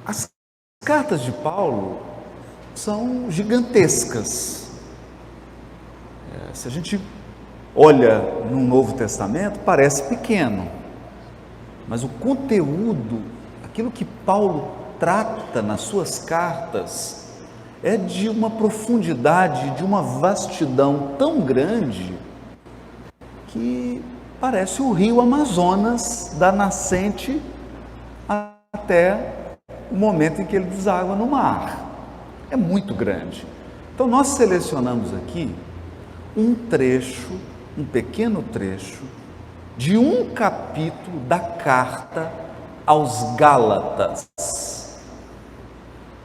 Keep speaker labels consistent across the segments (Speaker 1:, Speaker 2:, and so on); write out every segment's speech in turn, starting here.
Speaker 1: As cartas de Paulo são gigantescas. Se a gente olha no Novo Testamento, parece pequeno, mas o conteúdo, aquilo que Paulo trata nas suas cartas, é de uma profundidade, de uma vastidão tão grande, que parece o rio Amazonas, da nascente até o momento em que ele deságua no mar. É muito grande. Então nós selecionamos aqui um trecho, um pequeno trecho, de um capítulo da carta aos Gálatas.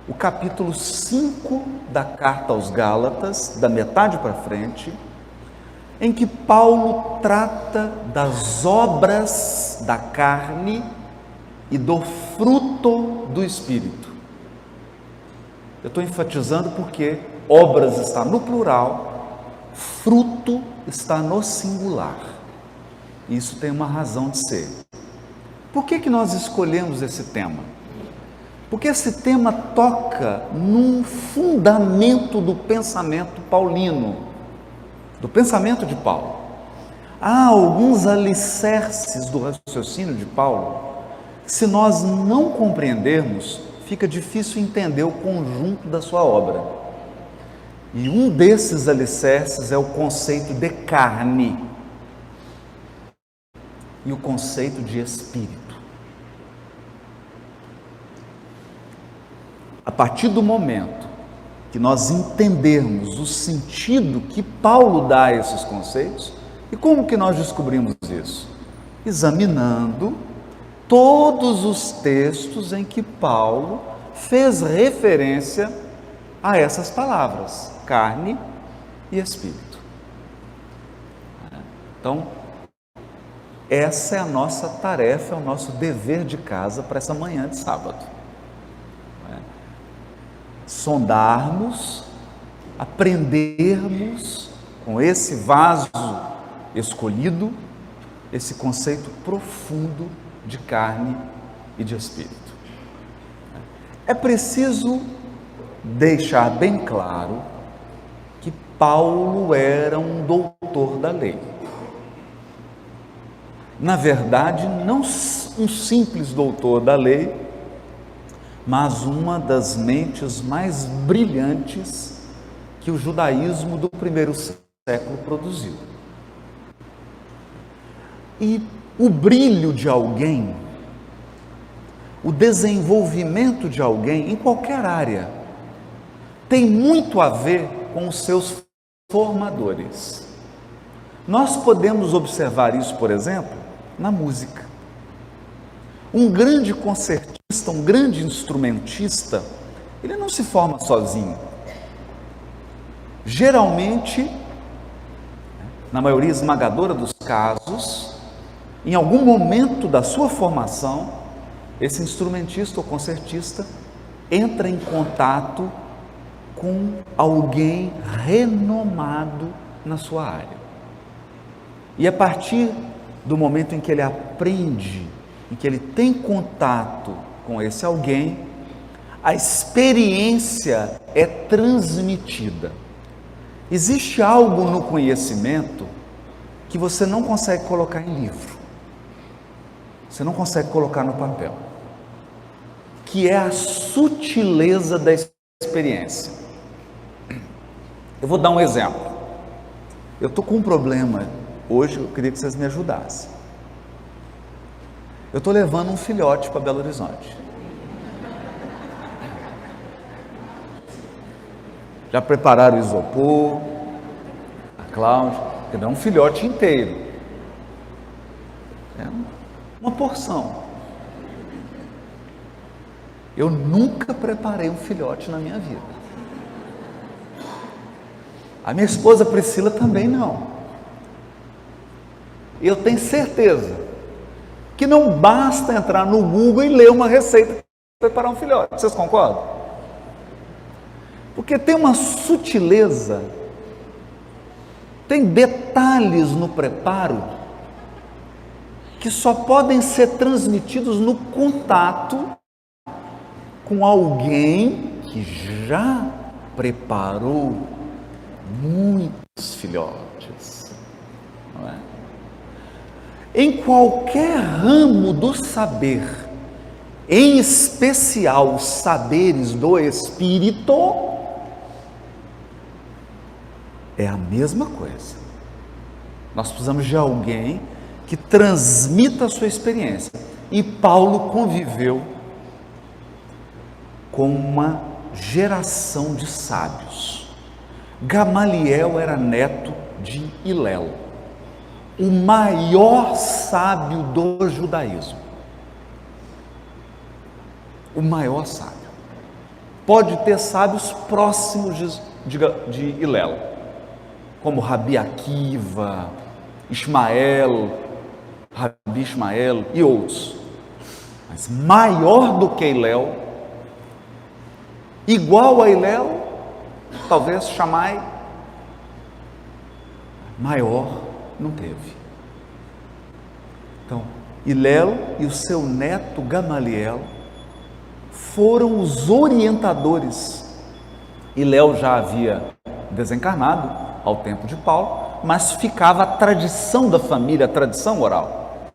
Speaker 1: O capítulo 5 da carta aos Gálatas, da metade para frente, em que Paulo trata das obras da carne e do fruto do Espírito. Eu estou enfatizando porque obras está no plural, fruto está no singular. Isso tem uma razão de ser. Por que nós escolhemos esse tema? Porque esse tema toca num fundamento do pensamento paulino, do pensamento de Paulo. Há alguns alicerces do raciocínio de Paulo que, se nós não compreendermos, fica difícil entender o conjunto da sua obra. E um desses alicerces é o conceito de carne e o conceito de espírito. A partir do momento que nós entendermos o sentido que Paulo dá a esses conceitos, e como que nós descobrimos isso? Examinando todos os textos em que Paulo fez referência a essas palavras, carne e espírito. Então, essa é a nossa tarefa, é o nosso dever de casa para essa manhã de sábado. Sondarmos, aprendermos com esse vaso escolhido, esse conceito profundo de carne e de espírito. É preciso deixar bem claro que Paulo era um doutor da lei. Na verdade, não um simples doutor da lei, mas uma das mentes mais brilhantes que o judaísmo do primeiro século produziu. E o brilho de alguém, o desenvolvimento de alguém em qualquer área, tem muito a ver com os seus formadores. Nós podemos observar isso, por exemplo, na música. Um grande concertista, um grande instrumentista, ele não se forma sozinho. Geralmente, na maioria esmagadora dos casos, em algum momento da sua formação, esse instrumentista ou concertista entra em contato com alguém renomado na sua área. E a partir do momento em que ele aprende, em que ele tem contato com esse alguém, a experiência é transmitida. Existe algo no conhecimento que você não consegue colocar em livro, você não consegue colocar no papel, que é a sutileza da experiência. Eu vou dar um exemplo. Eu estou com um problema hoje, eu queria que vocês me ajudassem. Eu estou levando um filhote para Belo Horizonte. Já prepararam o isopor, a Cláudia, é um filhote inteiro. É uma porção. Eu nunca preparei um filhote na minha vida. A minha esposa Priscila também não. Eu tenho certeza que não basta entrar no Google e ler uma receita para preparar um filhote. Vocês concordam? Porque tem uma sutileza, tem detalhes no preparo que só podem ser transmitidos no contato com alguém que já preparou muitos filhotes, não é? Em qualquer ramo do saber, em especial os saberes do Espírito, é a mesma coisa. Nós precisamos de alguém que transmita a sua experiência. E Paulo conviveu com uma geração de sábios. Gamaliel era neto de Hilel, o maior sábio do judaísmo. O maior sábio. Pode ter sábios próximos de Hilel, como Rabi Akiva, Rabi Ismael e outros. Mas maior do que Hilel, igual a Hilel, talvez Shammai, maior não teve. Então, Hilel e o seu neto Gamaliel foram os orientadores. Hilel já havia desencarnado ao tempo de Paulo, mas ficava a tradição da família, a tradição oral.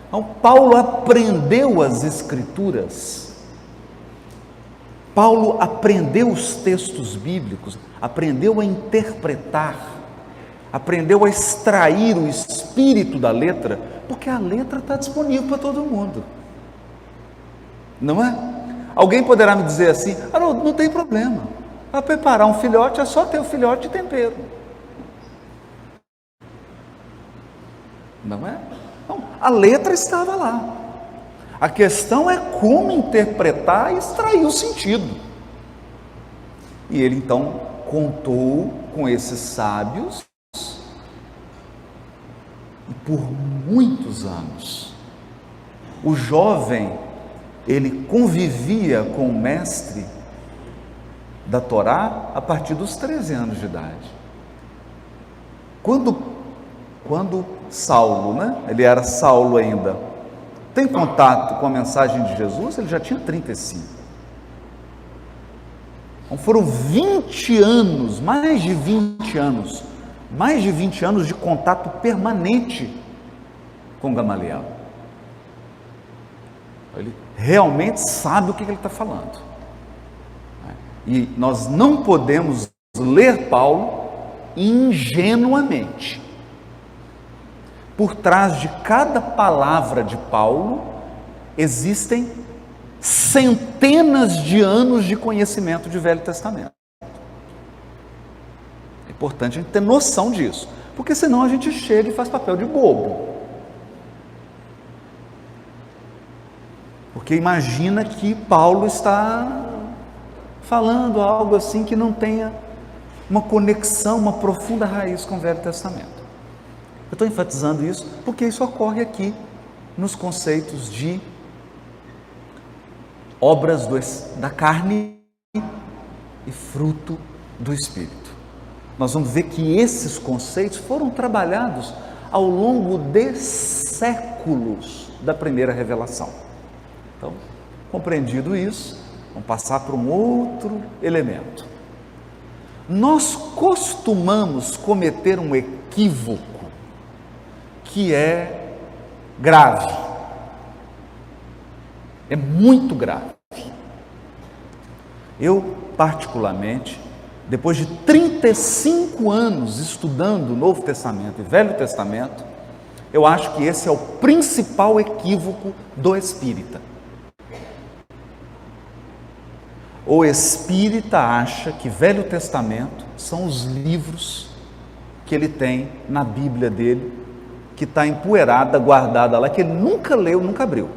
Speaker 1: Então, Paulo aprendeu as Escrituras, Paulo aprendeu os textos bíblicos, aprendeu a interpretar, aprendeu a extrair o espírito da letra, porque a letra está disponível para todo mundo, não é? Alguém poderá me dizer assim: Haroldo, não tem problema, para preparar um filhote é só ter o filhote de tempero, não é? Então, a letra estava lá. A questão é como interpretar e extrair o sentido. E ele então contou com esses sábios e por muitos anos. O jovem, ele convivia com o mestre da Torá a partir dos 13 anos de idade. Quando Saulo, né? Ele era Saulo ainda, tem contato com a mensagem de Jesus, ele já tinha 35. Então foram 20 anos, mais de 20 anos de contato permanente com Gamaliel. Ele realmente sabe o que ele está falando. E nós não podemos ler Paulo ingenuamente. Por trás de cada palavra de Paulo, existem centenas de anos de conhecimento de Velho Testamento. É importante a gente ter noção disso, porque senão a gente chega e faz papel de bobo. Porque imagina que Paulo está falando algo assim que não tenha uma conexão, uma profunda raiz com o Velho Testamento. Eu estou enfatizando isso porque isso ocorre aqui nos conceitos de obras da carne e fruto do Espírito. Nós vamos ver que esses conceitos foram trabalhados ao longo de séculos da primeira revelação. Então, compreendido isso, vamos passar para um outro elemento. Nós costumamos cometer um equívoco que é grave, é muito grave. Eu, particularmente, depois de 35 anos estudando o Novo Testamento e Velho Testamento, eu acho que esse é o principal equívoco do espírita. O espírita acha que Velho Testamento são os livros que ele tem na Bíblia dele, que está empoeirada, guardada lá, que ele nunca leu, nunca abriu.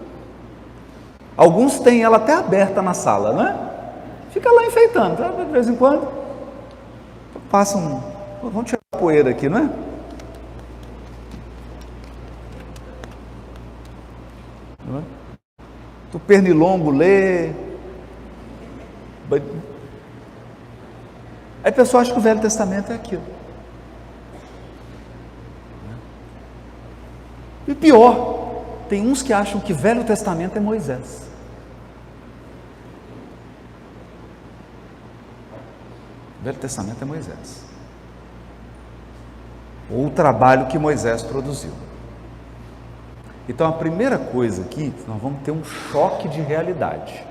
Speaker 1: Alguns têm ela até aberta na sala, não é? Fica lá enfeitando, tá? De vez em quando passa vamos tirar a poeira aqui, não é? Não é? O pernilongo lê. Aí a pessoa acha que o Velho Testamento é aquilo. E pior, tem uns que acham que Velho Testamento é Moisés. O Velho Testamento é Moisés. Ou o trabalho que Moisés produziu. Então a primeira coisa aqui, nós vamos ter um choque de realidade.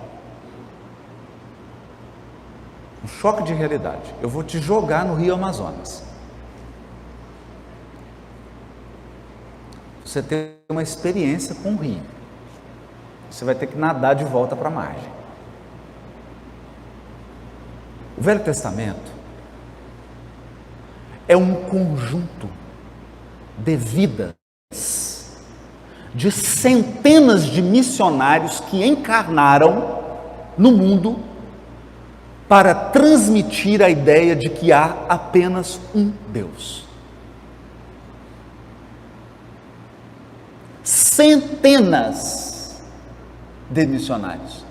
Speaker 1: Um choque de realidade. Eu vou te jogar no Rio Amazonas. Você tem uma experiência com o rio. Você vai ter que nadar de volta para a margem. O Velho Testamento é um conjunto de vidas de centenas de missionários que encarnaram no mundo para transmitir a ideia de que há apenas um Deus. Centenas de missionários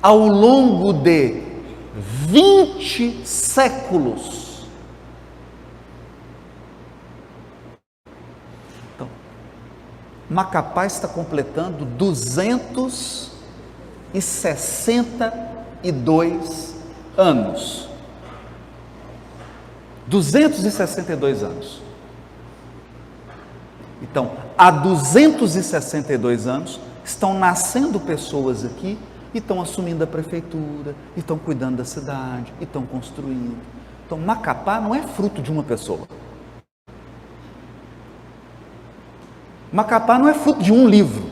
Speaker 1: ao longo de 20 séculos. Então, Macapá está completando 262 anos. 262 anos. Então, há 262 anos, estão nascendo pessoas aqui e estão assumindo a prefeitura, e estão cuidando da cidade, e estão construindo. Então, Macapá não é fruto de uma pessoa. Macapá não é fruto de um livro.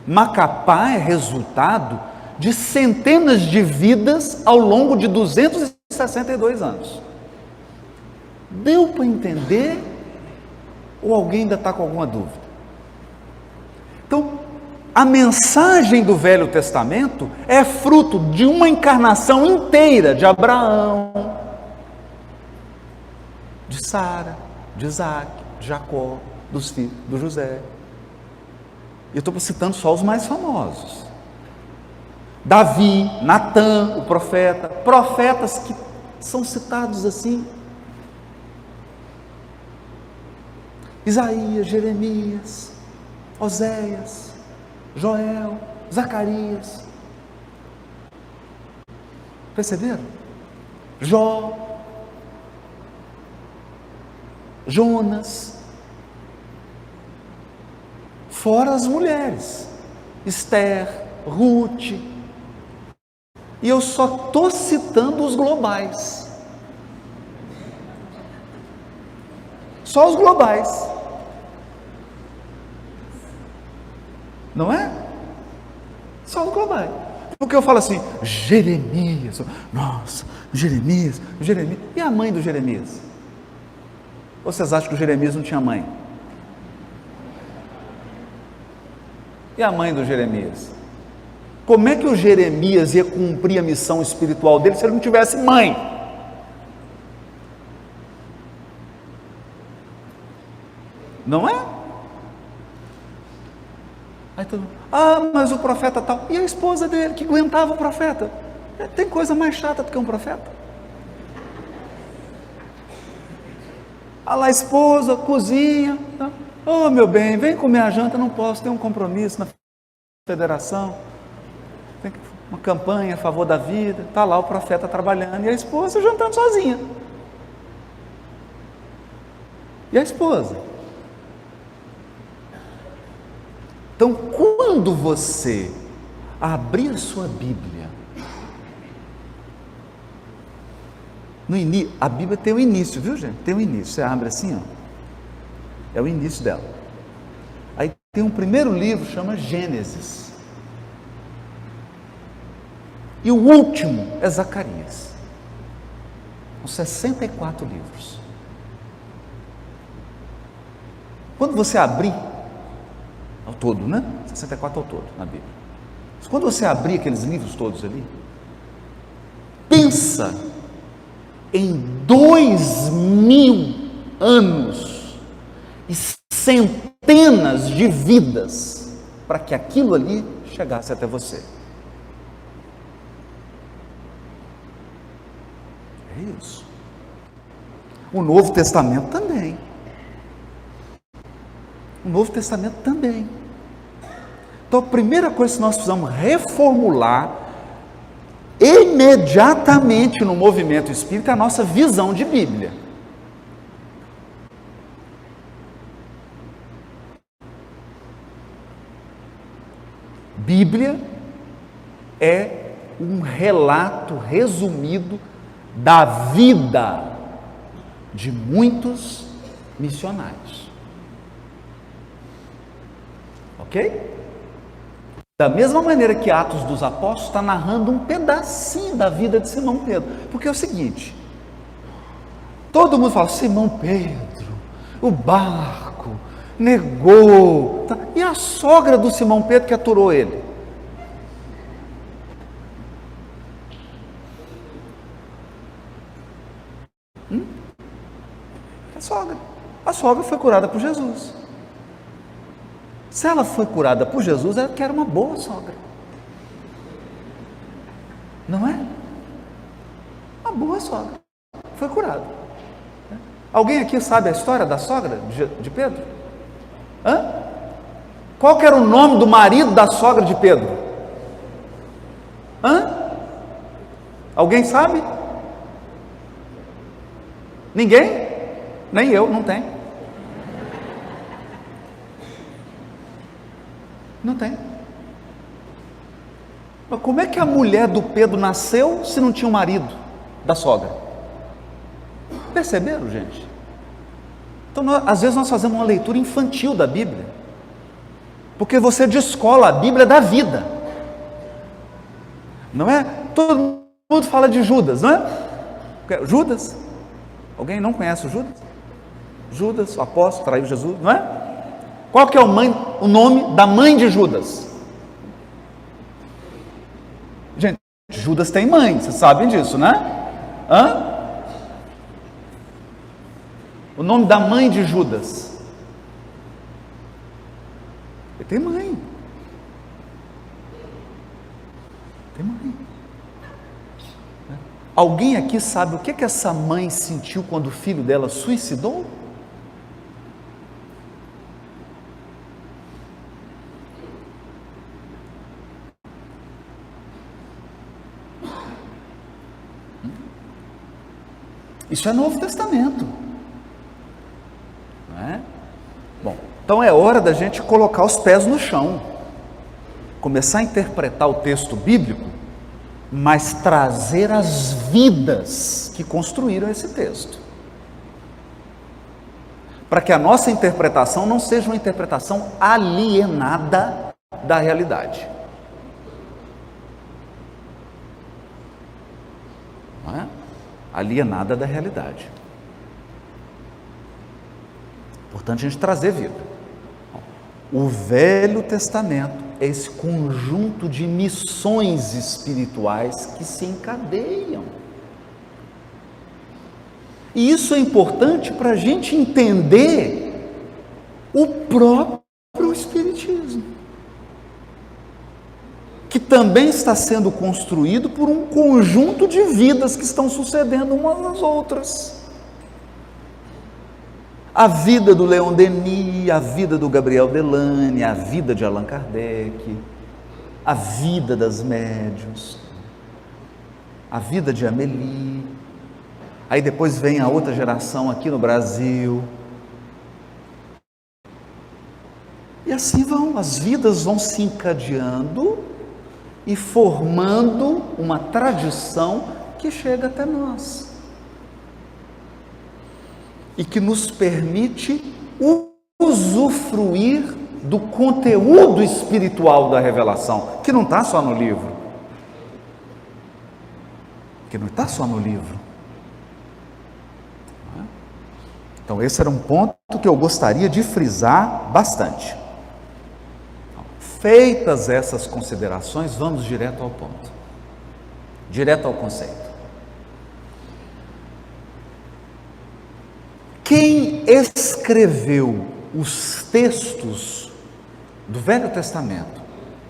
Speaker 1: Macapá é resultado de centenas de vidas ao longo de 262 anos. Deu para entender? Ou alguém ainda está com alguma dúvida? Então, a mensagem do Velho Testamento é fruto de uma encarnação inteira de Abraão, de Sara, de Isaac, de Jacó, dos filhos, do José. Eu estou citando só os mais famosos. Davi, Natã, o profeta, profetas que são citados assim. Isaías, Jeremias, Oséias, Joel, Zacarias. Perceberam? Jó, Jonas, fora as mulheres, Esther, Ruth. E eu só estou citando os globais. Só os globais. Não é? Só os globais. Porque eu falo assim, Jeremias, nossa, Jeremias. E a mãe do Jeremias? Ou vocês acham que o Jeremias não tinha mãe? E a mãe do Jeremias? Como é que o Jeremias ia cumprir a missão espiritual dele se ele não tivesse mãe? Não é? Aí todo mundo, mas o profeta tal. E a esposa dele, que aguentava o profeta? Tem coisa mais chata do que um profeta? Lá a esposa, cozinha. Oh, meu bem, vem comer a janta, não posso, tenho um compromisso na federação. Tem uma campanha a favor da vida. Está lá o profeta trabalhando e a esposa jantando sozinha. E a esposa? Então, quando você abrir a sua Bíblia, a Bíblia tem um início, viu, gente? Tem um início. Você abre assim, ó. É o início dela. Aí tem um primeiro livro, chama Gênesis. E o último é Zacarias. São 64 livros. Quando você abrir, ao todo, né? 64 ao todo na Bíblia. Mas quando você abrir aqueles livros todos ali, pensa em 2000 anos e centenas de vidas para que aquilo ali chegasse até você. É isso. O Novo Testamento também. O Novo Testamento também. Então, a primeira coisa que nós precisamos reformular imediatamente no movimento espírita a nossa visão de Bíblia. Bíblia é um relato resumido da vida de muitos missionários. Ok? Da mesma maneira que Atos dos Apóstolos está narrando um pedacinho da vida de Simão Pedro. Porque é o seguinte, todo mundo fala, Simão Pedro, o barco, negou. Tá? E a sogra do Simão Pedro que aturou ele? A sogra foi curada por Jesus. Se ela foi curada por Jesus, ela quer uma boa sogra. Não é? Uma boa sogra. Foi curada. Alguém aqui sabe a história da sogra de Pedro? Hã? Qual que era o nome do marido da sogra de Pedro? Hã? Alguém sabe? Ninguém? Nem eu, não tem. Não tem. Mas como é que a mulher do Pedro nasceu se não tinha um marido da sogra? Perceberam, gente? Então, às vezes nós fazemos uma leitura infantil da Bíblia, porque você descola a Bíblia da vida, não é? Todo mundo fala de Judas, não é? Judas? Alguém não conhece o Judas? Judas, o apóstolo, traiu Jesus, não é? Qual que é o nome da mãe de Judas? Gente, Judas tem mãe, vocês sabem disso, né? Hã? O nome da mãe de Judas? Ele tem mãe. Tem mãe. Alguém aqui sabe o que essa mãe sentiu quando o filho dela suicidou? Isso é Novo Testamento, não é? Bom, então é hora da gente colocar os pés no chão, começar a interpretar o texto bíblico, mas trazer as vidas que construíram esse texto, para que a nossa interpretação não seja uma interpretação alienada da realidade, não é? Alienada da realidade. Portanto, a gente trazer vida. O Velho Testamento é esse conjunto de missões espirituais que se encadeiam. E isso é importante para a gente entender o próprio Espiritismo, que também está sendo construído por um conjunto de vidas que estão sucedendo umas às outras. A vida do Leon Denis, a vida do Gabriel Delane, a vida de Allan Kardec, a vida das médiuns, a vida de Amélie. Aí depois vem a outra geração aqui no Brasil. E assim as vidas vão se encadeando e formando uma tradição que chega até nós e que nos permite usufruir do conteúdo espiritual da revelação, que não está só no livro, Então esse era um ponto que eu gostaria de frisar bastante. Feitas essas considerações, vamos direto ao ponto, direto ao conceito. Quem escreveu os textos do Velho Testamento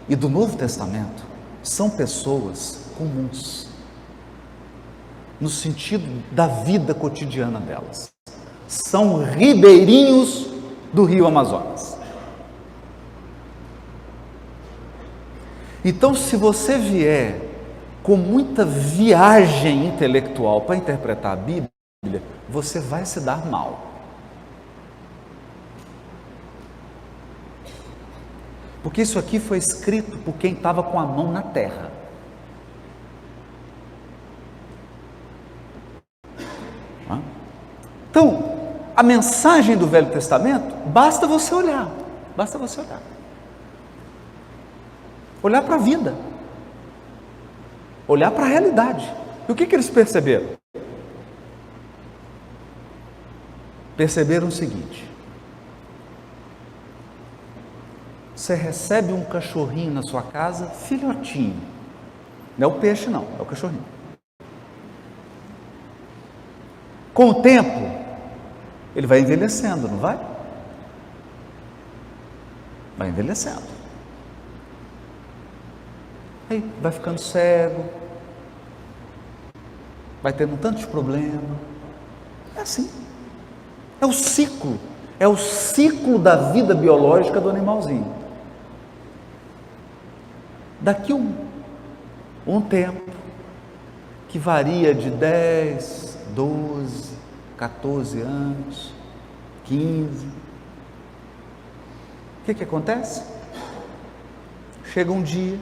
Speaker 1: e do Novo Testamento são pessoas comuns, no sentido da vida cotidiana delas. São ribeirinhos do rio Amazonas. Então, se você vier com muita viagem intelectual para interpretar a Bíblia, você vai se dar mal. Porque isso aqui foi escrito por quem estava com a mão na terra. Então, a mensagem do Velho Testamento, basta você olhar. Basta você olhar. Olhar para a vida. Olhar para a realidade. E o que eles perceberam? Perceberam o seguinte: você recebe um cachorrinho na sua casa, filhotinho. Não é o peixe não, é o cachorrinho. Com o tempo, ele vai envelhecendo, não vai? Vai envelhecendo. Aí vai ficando cego, vai tendo um tanto de problema. É assim. É o ciclo da vida biológica do animalzinho. Daqui um tempo, que varia de 10, 12, 14 anos, 15. O que acontece? Chega um dia,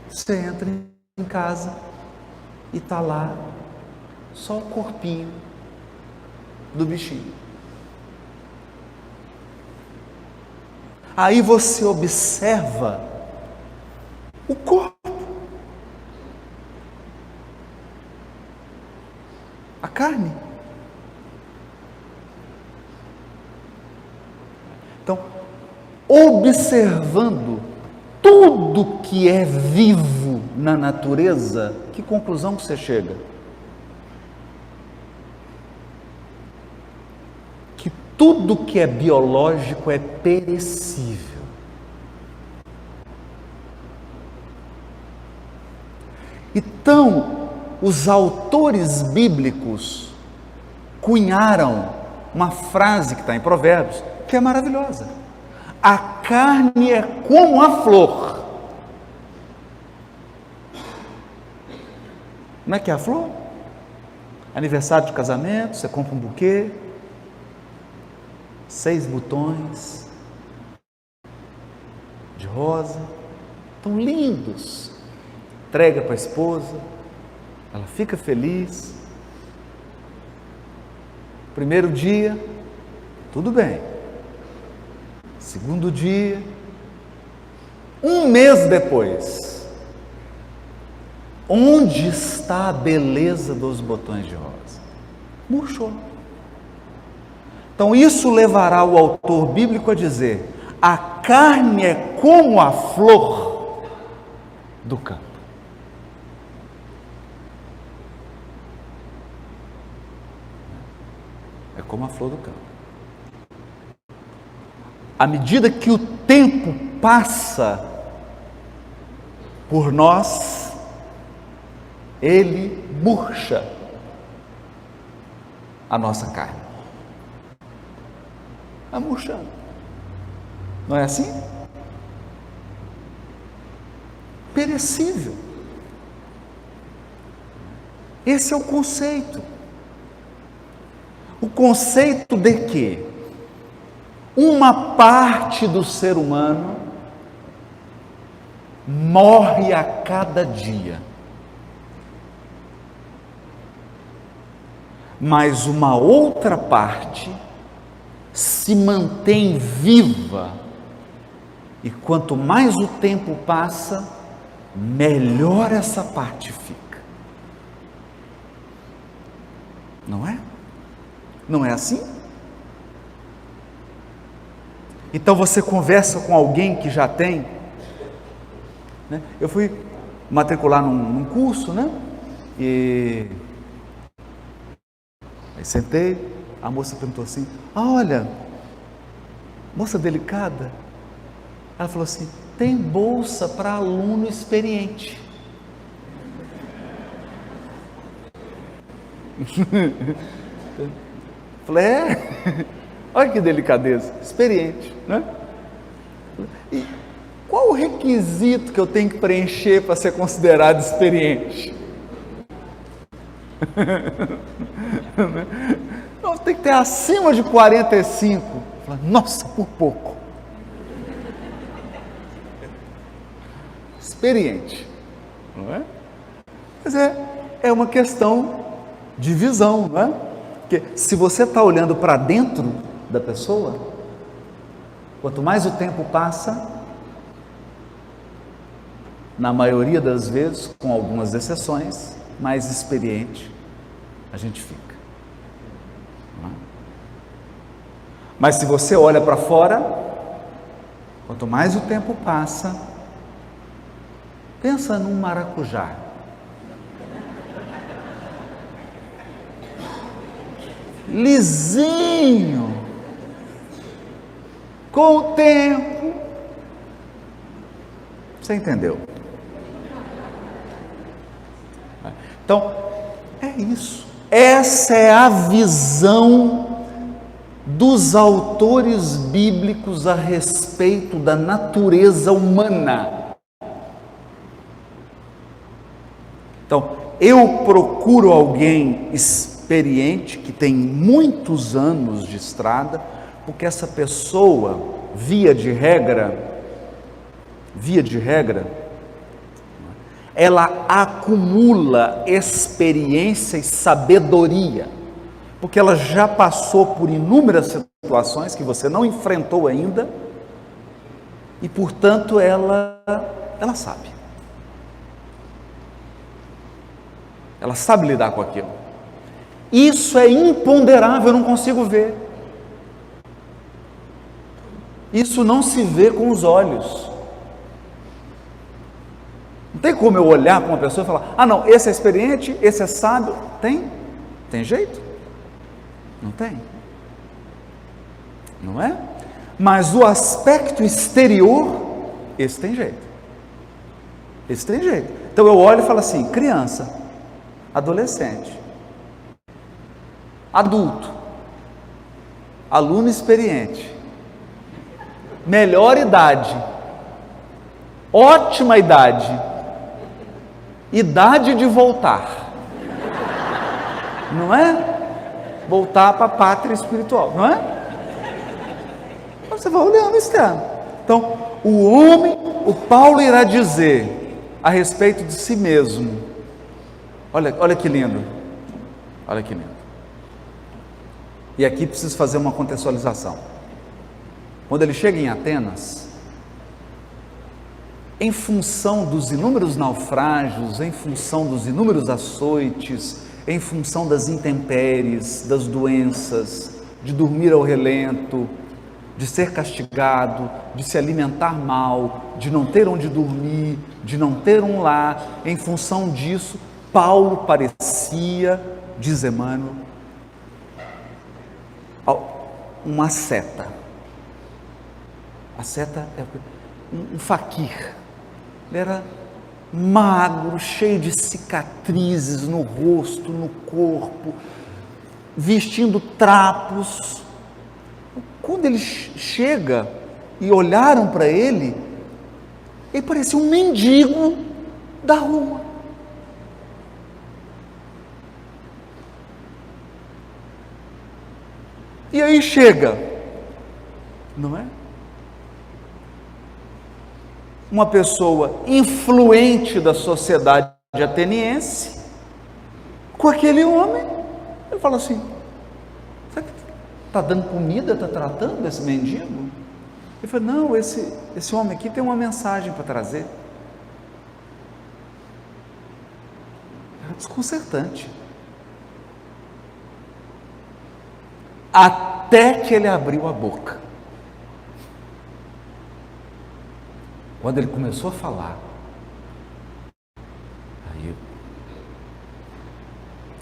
Speaker 1: você entra em casa e está lá só o corpinho do bichinho. Aí você observa o corpo, a carne. Então, observando tudo que é vivo na natureza, que conclusão que você chega? Que tudo que é biológico é perecível. Então, os autores bíblicos cunharam uma frase que está em Provérbios, que é maravilhosa. A carne é como a flor. Não é que é a flor? Aniversário de casamento, você compra um buquê, 6 botões de rosa, tão lindos. Entrega para a esposa, ela fica feliz. Primeiro dia, tudo bem. Segundo dia, um mês depois, onde está a beleza dos botões de rosa? Murchou. Então isso levará o autor bíblico a dizer: a carne é como a flor do campo. É como a flor do campo. À medida que o tempo passa por nós, ele murcha a nossa carne. Está murchando. Não é assim? Perecível. Esse é o conceito. O conceito de que uma parte do ser humano morre a cada dia, mas uma outra parte se mantém viva, e quanto mais o tempo passa, melhor essa parte fica. Não é? Não é assim? Então você conversa com alguém que já tem, né? Eu fui matricular num curso, né? E aí sentei, a moça perguntou assim: olha, moça delicada, ela falou assim: tem bolsa para aluno experiente. Falei: é? Olha que delicadeza, experiente, né? E qual o requisito que eu tenho que preencher para ser considerado experiente? Não, tem que ter acima de 45. Nossa, por pouco. Experiente, não é? Mas é uma questão de visão, não é? Porque se você está olhando para dentro da pessoa, quanto mais o tempo passa, na maioria das vezes, com algumas exceções, mais experiente a gente fica. Não é? Mas se você olha para fora, quanto mais o tempo passa, pensa num maracujá. Lisinho. Com o tempo. Você entendeu? Então, é isso. Essa é a visão dos autores bíblicos a respeito da natureza humana. Então, eu procuro alguém experiente, que tem muitos anos de estrada, porque essa pessoa, via de regra, ela acumula experiência e sabedoria, porque ela já passou por inúmeras situações que você não enfrentou ainda, e portanto ela sabe. Ela sabe lidar com aquilo. Isso é imponderável, eu não consigo ver. Isso não se vê com os olhos. Não tem como eu olhar para uma pessoa e falar, ah não, esse é experiente, esse é sábio. Tem? Tem jeito? Não tem. Não é? Mas o aspecto exterior, esse tem jeito. Esse tem jeito. Então eu olho e falo assim, criança, adolescente, adulto, aluno experiente, melhor idade, ótima idade, idade de voltar, não é? Voltar para a pátria espiritual, não é? Você vai olhando externo. Então, o homem, o Paulo irá dizer a respeito de si mesmo. Olha que lindo. Olha que lindo. E aqui preciso fazer uma contextualização. Quando ele chega em Atenas, em função dos inúmeros naufrágios, em função dos inúmeros açoites, em função das intempéries, das doenças, de dormir ao relento, de ser castigado, de se alimentar mal, de não ter onde dormir, de não ter um lar, em função disso, Paulo parecia, diz Emmanuel, uma seta. A seta é um faquir. Ele era magro, cheio de cicatrizes no rosto, no corpo, vestindo trapos. Quando ele chega e olharam para ele, ele parecia um mendigo da rua. E aí chega, não é? Uma pessoa influente da sociedade ateniense, com aquele homem, ele fala assim, será que está dando comida, está tratando esse mendigo? Ele fala, não, esse homem aqui tem uma mensagem para trazer. Era desconcertante. Até que ele abriu a boca. Quando ele começou a falar, aí,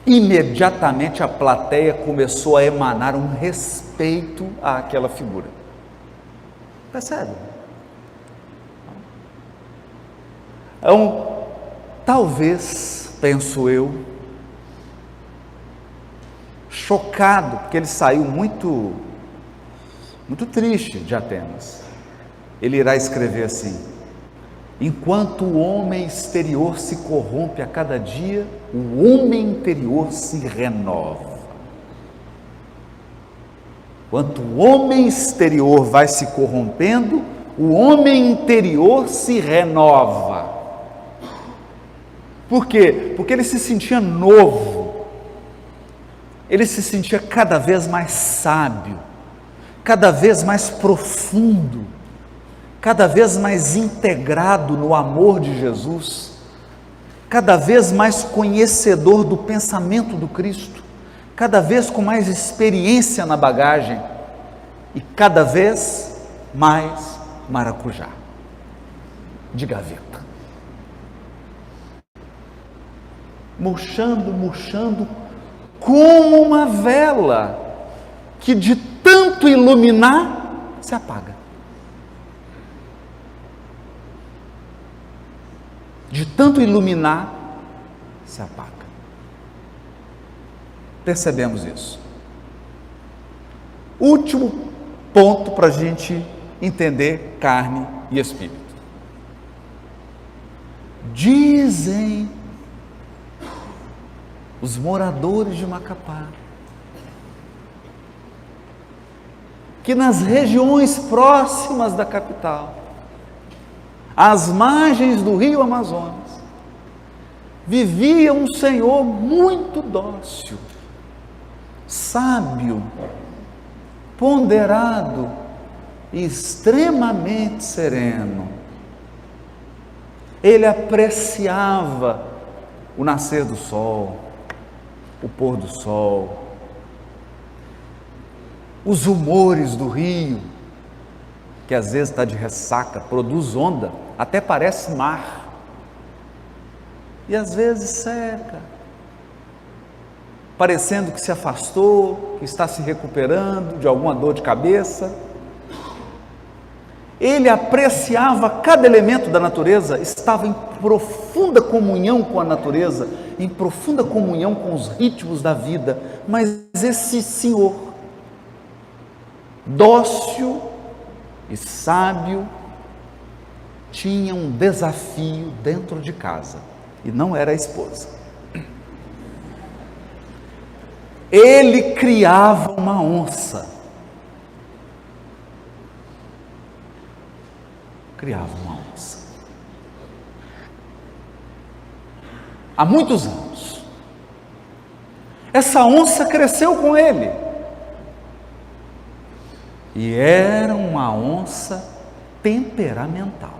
Speaker 1: imediatamente a plateia começou a emanar um respeito àquela figura. Percebe? Então, talvez, penso eu, chocado, porque ele saiu muito triste de Atenas. Ele irá escrever assim, Enquanto o homem exterior se corrompe a cada dia, o homem interior se renova. Enquanto o homem exterior vai se corrompendo, o homem interior se renova. Por quê? Porque ele se sentia novo, ele se sentia cada vez mais sábio, cada vez mais profundo, cada vez mais integrado no amor de Jesus, cada vez mais conhecedor do pensamento do Cristo, cada vez com mais experiência na bagagem e cada vez mais maracujá de gaveta. Murchando, como uma vela que de tanto iluminar se apaga. De tanto iluminar, se apaga. Percebemos isso. Último ponto para a gente entender carne e espírito. Dizem os moradores de Macapá que nas regiões próximas da capital, às margens do rio Amazonas, vivia um senhor muito dócil, sábio, ponderado e extremamente sereno. Ele apreciava o nascer do sol, o pôr do sol, os humores do rio, que às vezes está de ressaca, produz onda, até parece mar, e às vezes seca, parecendo que se afastou, que está se recuperando de alguma dor de cabeça. Ele apreciava cada elemento da natureza, estava em profunda comunhão com a natureza, em profunda comunhão com os ritmos da vida, mas esse senhor, dócil e sábio, tinha um desafio dentro de casa, e não era a esposa. Ele criava uma onça. Há muitos anos. Essa onça cresceu com ele. E era uma onça temperamental.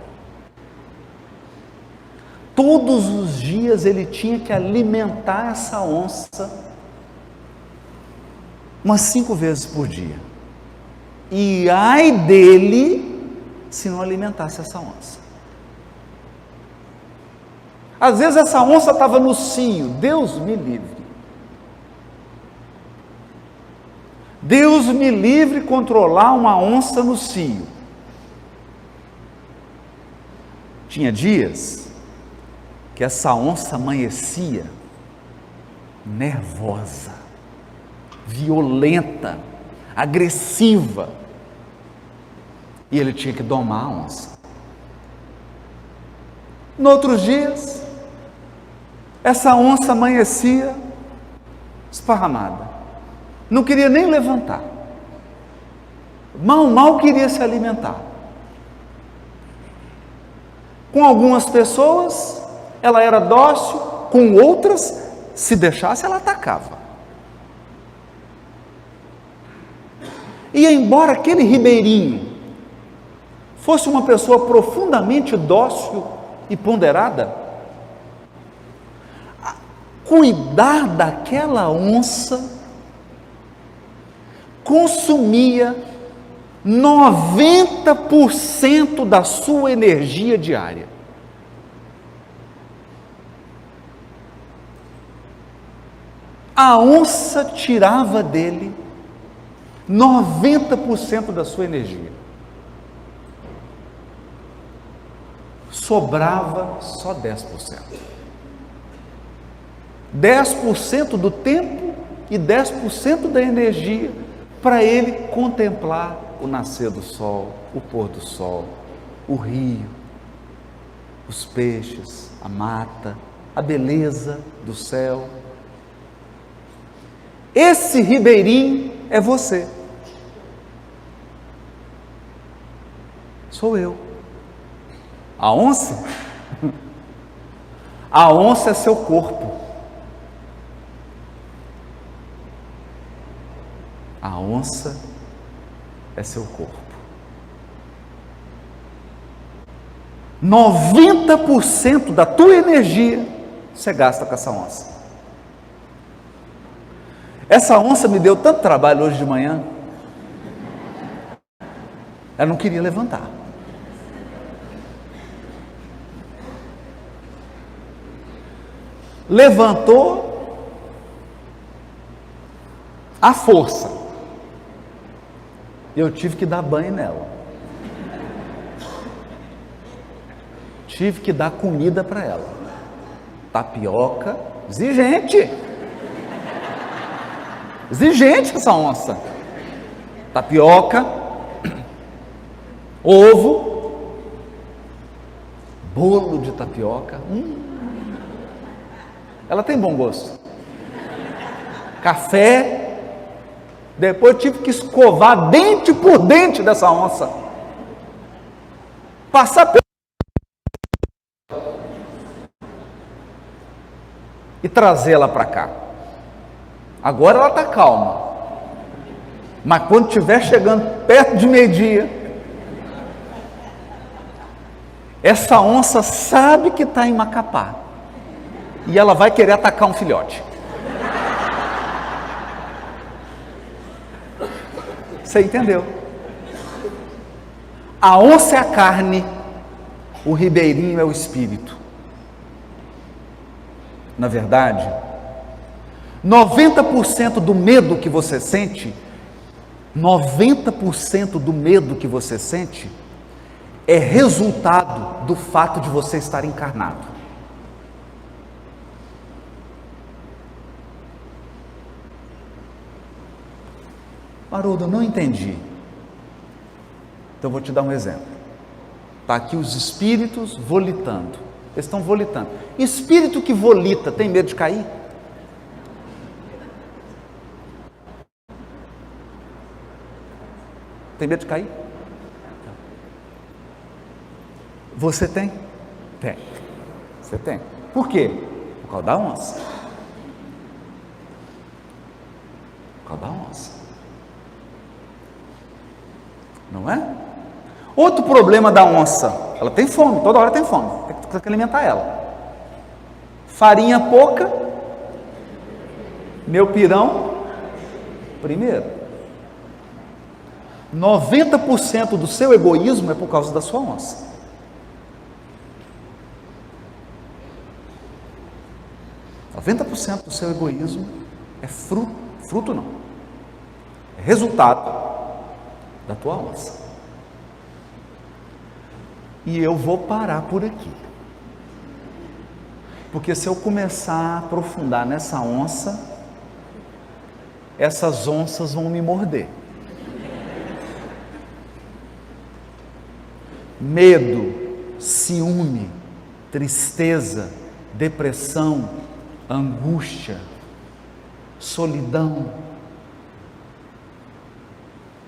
Speaker 1: Todos os dias ele tinha que alimentar essa onça umas 5 vezes por dia. E ai dele se não alimentasse essa onça. Às vezes essa onça estava no cio, Deus me livre. Deus me livre controlar uma onça no cio. Tinha dias que essa onça amanhecia nervosa, violenta, agressiva, e ele tinha que domar a onça. Noutros dias, essa onça amanhecia esparramada, não queria nem levantar, mal queria se alimentar. Com algumas pessoas ela era dócil, com outras, se deixasse, ela atacava. E embora aquele ribeirinho fosse uma pessoa profundamente dócil e ponderada, cuidar daquela onça consumia 90% da sua energia diária. A onça tirava dele 90% da sua energia. Sobrava só 10%. 10% do tempo e 10% da energia para ele contemplar o nascer do sol, o pôr do sol, o rio. os peixes, a mata, a beleza do céu. Esse ribeirinho é você. Sou eu. A onça? A onça é seu corpo. A onça é seu corpo. 90% da tua energia você gasta com essa onça. Essa onça me deu tanto trabalho hoje de manhã. Ela não queria levantar. Levantou à força. Eu tive que dar banho nela. Tive que dar comida para ela. Tapioca, exigente. Exigente essa onça. Tapioca, ovo, bolo de tapioca. Ela tem bom gosto. Café. Depois tive que escovar dente por dente dessa onça. Passar pelo... e trazê-la para cá. Agora ela está calma. Mas quando estiver chegando perto de meio-dia, essa onça sabe que está em Macapá. E ela vai querer atacar um filhote. Você entendeu? A onça é a carne, o ribeirinho é o espírito. Na verdade, 90% do medo que você sente, 90% do medo que você sente é resultado do fato de você estar encarnado. Haroldo, eu não entendi. Então eu vou te dar um exemplo. Está aqui os espíritos volitando. Eles estão volitando. Espírito que volita tem medo de cair? Tem medo de cair? Você tem? Tem. Você tem. Por quê? Por causa da onça. Por causa da onça. Não é? Outro problema da onça, ela tem fome, toda hora tem fome, tem que alimentar ela. Farinha pouca, meu pirão primeiro. 90% do seu egoísmo é por causa da sua onça. – 90% do seu egoísmo é fruto não, é resultado da tua onça. E eu vou parar por aqui. Porque se eu começar a aprofundar nessa onça, essas onças vão me morder. Medo, ciúme, tristeza, depressão, angústia, solidão.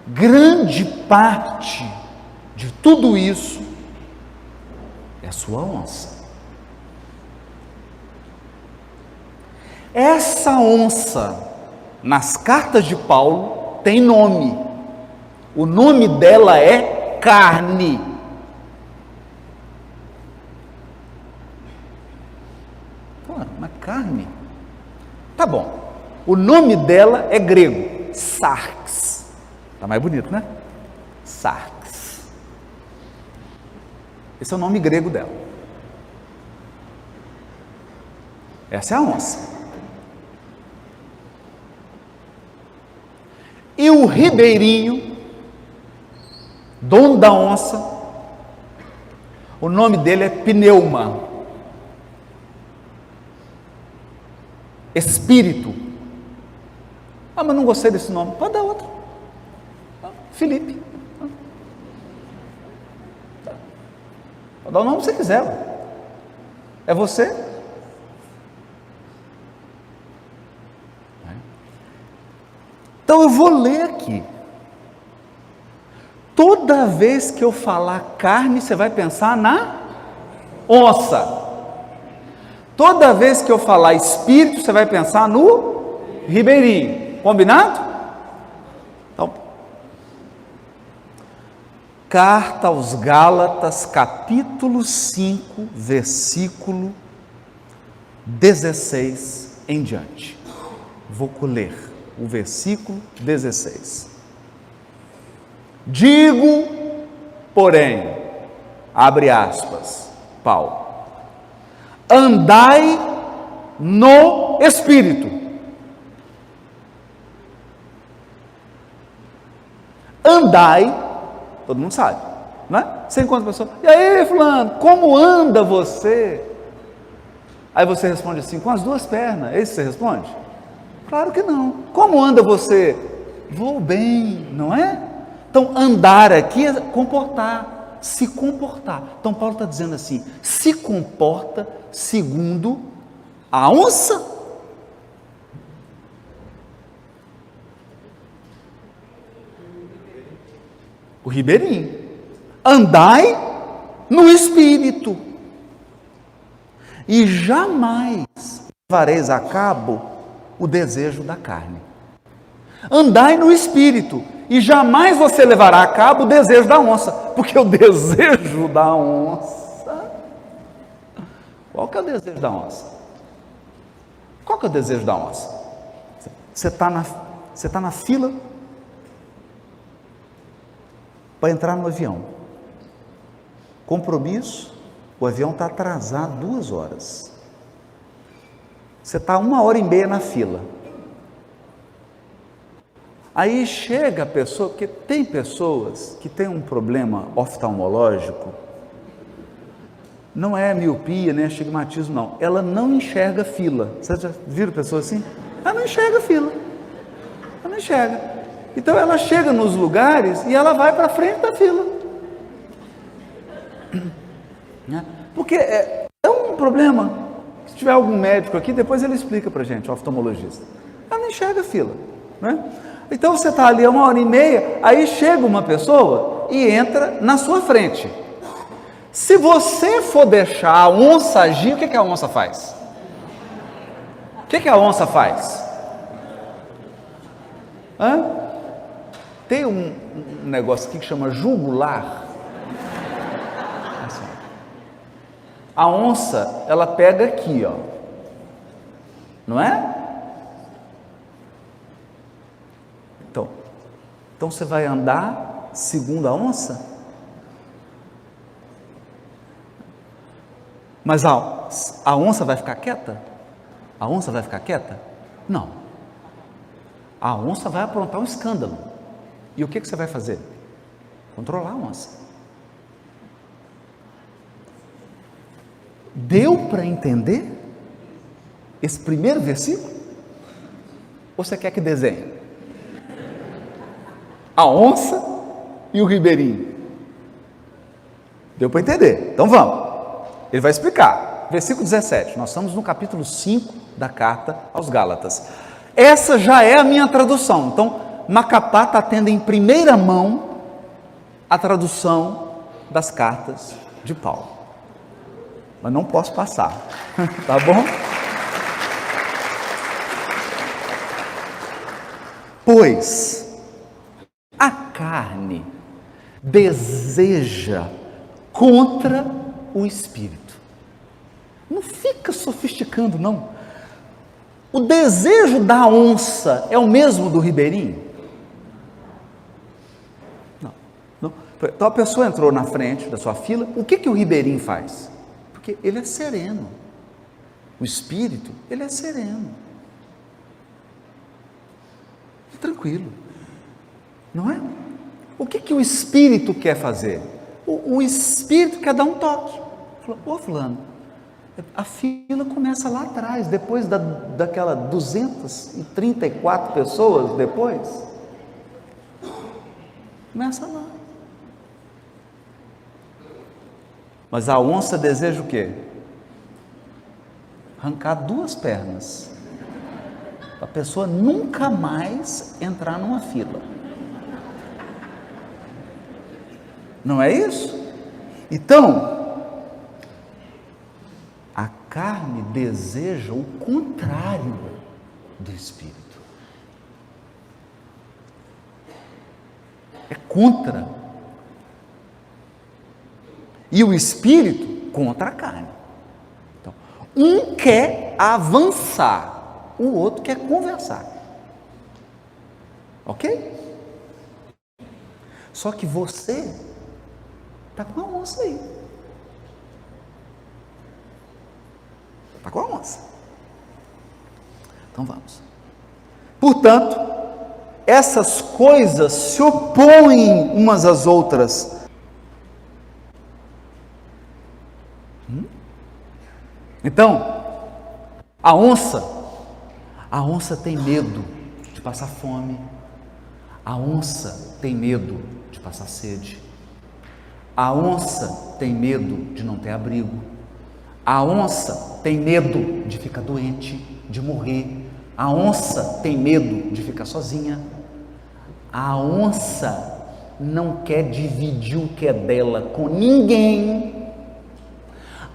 Speaker 1: Grande parte de tudo isso é a sua onça. Essa onça, nas cartas de Paulo, tem nome. O nome dela é carne. Pô, mas carne? Tá bom. O nome dela é grego, sarx. Tá mais bonito, né? Sarx. Esse é o nome grego dela. Essa é a onça. E o ribeirinho, dono da onça, o nome dele é Pneuma. Espírito. Ah, mas não gostei desse nome. Pode dar outro. Felipe. Pode dar o nome que você quiser. É você. Então eu vou ler aqui. Toda vez que eu falar carne, você vai pensar na onça. Toda vez que eu falar espírito, você vai pensar no ribeirinho. Combinado? Então, Carta aos Gálatas, capítulo 5, versículo 16 em diante. Vou ler o versículo 16. Digo, porém, abre aspas, Paulo, andai no Espírito. Andai, todo mundo sabe, não é? Você encontra a pessoa, e aí fulano, como anda você? Aí você responde assim, com as duas pernas, é isso que você responde? Claro que não. Como anda você? Vou bem, não é? Então andar aqui é comportar, se comportar. Então Paulo está dizendo assim, se comporta segundo a onça. O ribeirinho. Andai no Espírito, e jamais levareis a cabo o desejo da carne. Andai no Espírito, e jamais você levará a cabo o desejo da onça, porque o desejo da onça... Qual que é o desejo da onça? Qual que é o desejo da onça? Você está na fila para entrar no avião. Compromisso, o avião está atrasado 2 horas. Você está 1h30 na fila. Aí chega a pessoa, porque tem pessoas que têm um problema oftalmológico, não é miopia, nem astigmatismo, não. Ela não enxerga fila. Vocês já viram pessoas assim? Ela não enxerga fila. Ela não enxerga. Então ela chega nos lugares e ela vai para frente da fila. Porque é um problema. Se tiver algum médico aqui, depois ele explica para a gente, oftalmologista. Ela não enxerga fila, né? Então você está ali 1h30, aí chega uma pessoa e entra na sua frente. Se você for deixar a onça agir, o que a onça faz? O que a onça faz? Tem um negócio aqui que chama jugular. Assim. A onça, ela pega aqui, ó. Não é? Então você vai andar segundo a onça? Mas a onça vai ficar quieta? A onça vai ficar quieta? Não. A onça vai aprontar um escândalo. E o que você vai fazer? Controlar a onça. Deu para entender esse primeiro versículo? Ou você quer que desenhe? A onça e o ribeirinho. Deu para entender? Então vamos. Ele vai explicar. Versículo 17. Nós estamos no capítulo 5 da carta aos Gálatas. Essa já é a minha tradução. Então, Macapá está tendo em primeira mão a tradução das cartas de Paulo. Mas não posso passar. Tá bom? Pois a carne deseja contra o espírito. Não fica sofisticando, não. O desejo da onça é o mesmo do ribeirinho? Não. Então a pessoa entrou na frente da sua fila, o que o ribeirinho faz? Porque ele é sereno. O espírito, ele é sereno. Tranquilo. Não é? O que o espírito quer fazer? O espírito quer dar um toque. Falou, fulano, a fila começa lá atrás, depois daquela 234 pessoas depois. Começa lá. Mas a onça deseja o quê? arrancar 2 pernas, para a pessoa nunca mais entrar numa fila. Não é isso? Então, a carne deseja o contrário do espírito. É contra. E o espírito contra a carne. Então, um quer avançar, o outro quer conversar. Ok? Só que você está com a onça aí. Está com a onça. Então vamos. Portanto, essas coisas se opõem umas às outras. Então, a onça tem medo de passar fome. A onça tem medo de passar sede. A onça tem medo de não ter abrigo. A onça tem medo de ficar doente, de morrer. A onça tem medo de ficar sozinha. A onça não quer dividir o que é dela com ninguém.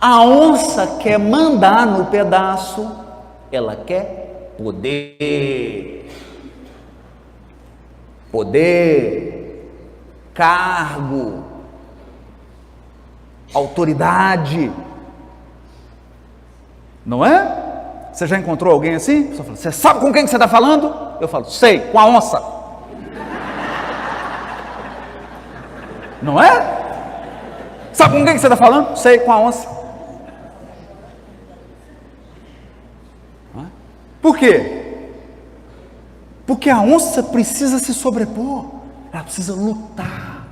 Speaker 1: A onça quer mandar no pedaço. Ela quer poder. Poder, cargo, autoridade. Não é? Você já encontrou alguém assim? Fala, você sabe com quem que você está falando? Eu falo, sei, com a onça. Não é? Sabe com quem que você está falando? Sei, com a onça. Não é? Por quê? Porque a onça precisa se sobrepor, ela precisa lutar,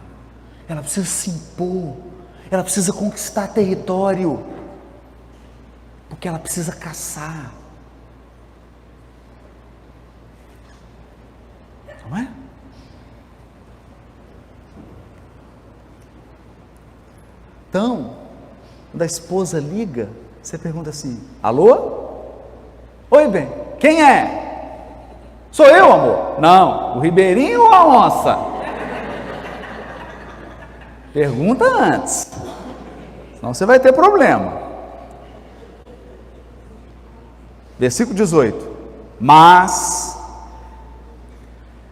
Speaker 1: ela precisa se impor, ela precisa conquistar território, porque ela precisa caçar. Não é? Então, quando a esposa liga, você pergunta assim: alô? Oi, bem, quem é? Sou eu, amor? Não, o ribeirinho ou a onça? Pergunta antes, senão você vai ter problema. Versículo 18: mas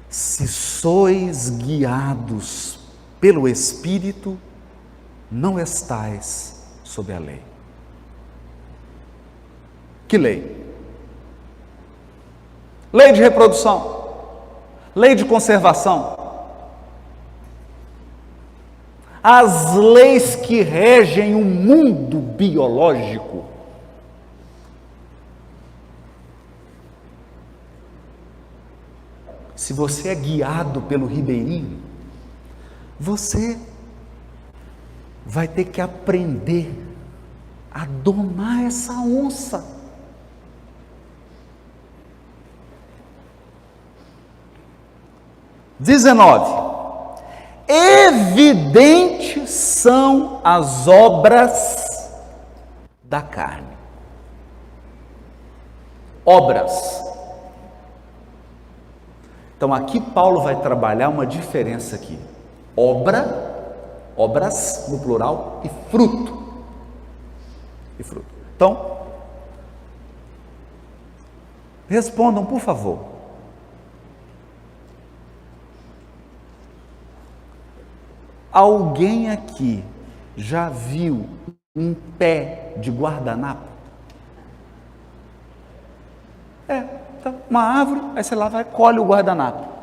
Speaker 1: se sois guiados pelo Espírito, não estais sob a lei. Que lei? Lei de reprodução, lei de conservação, as leis que regem o mundo biológico. Se você é guiado pelo ribeirinho, você vai ter que aprender a domar essa onça. Evidentes são as obras da carne. Obras. Então aqui Paulo vai trabalhar uma diferença aqui. Obras no plural, e fruto. Então, respondam, por favor. Alguém aqui já viu um pé de guardanapo? Então, uma árvore, aí você lá vai e colhe o guardanapo.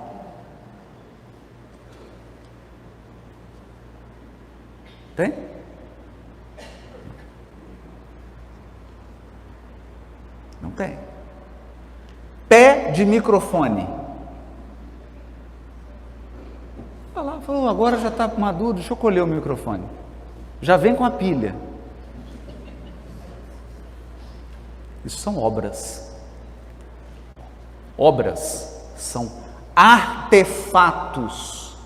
Speaker 1: Tem? Não tem. Pé de microfone. Falou, agora já está maduro, deixa eu colher o microfone. Já vem com a pilha. Isso são obras. Obras são artefatos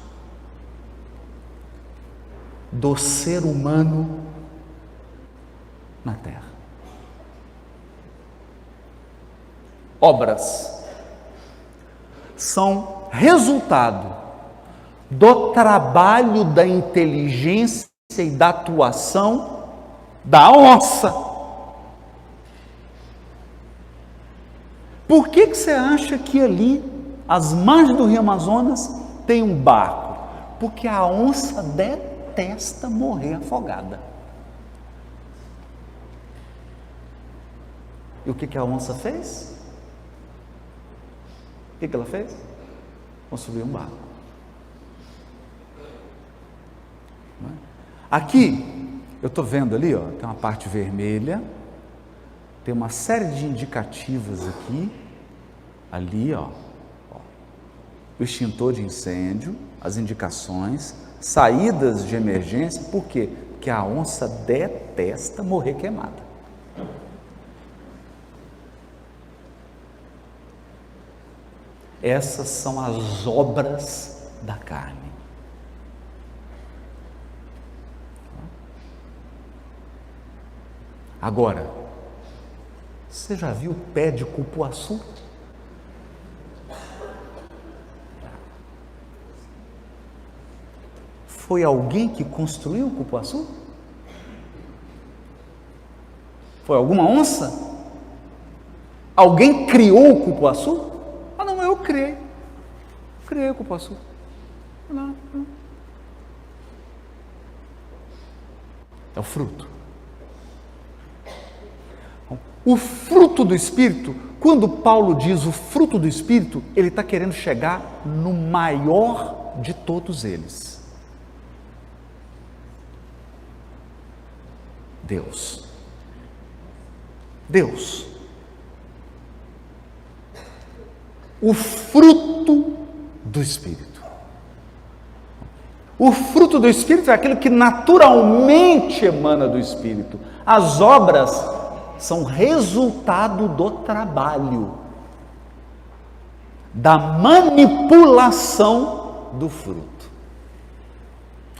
Speaker 1: do ser humano na terra. obras são resultado do trabalho da inteligência e da atuação da onça. Por que você acha que ali, às margens do rio Amazonas, tem um barco? Porque a onça detesta morrer afogada. E o que a onça fez? O que ela fez? Construiu um barco. Aqui, eu estou vendo ali, ó, tem uma parte vermelha, tem uma série de indicativos aqui, ali, ó, o extintor de incêndio, as indicações, saídas de emergência. Por quê? Porque a onça detesta morrer queimada. Essas são as obras da carne. Agora, você já viu o pé de cupuaçu? Foi alguém que construiu o cupuaçu? Foi alguma onça? Alguém criou o cupuaçu? Ah, não, eu criei. Criei o cupuaçu. Não. É o fruto. O fruto do Espírito, quando Paulo diz o fruto do Espírito, ele está querendo chegar no maior de todos eles. Deus. Deus. O fruto do Espírito. O fruto do Espírito é aquilo que naturalmente emana do Espírito. As obras são resultado do trabalho, da manipulação do fruto.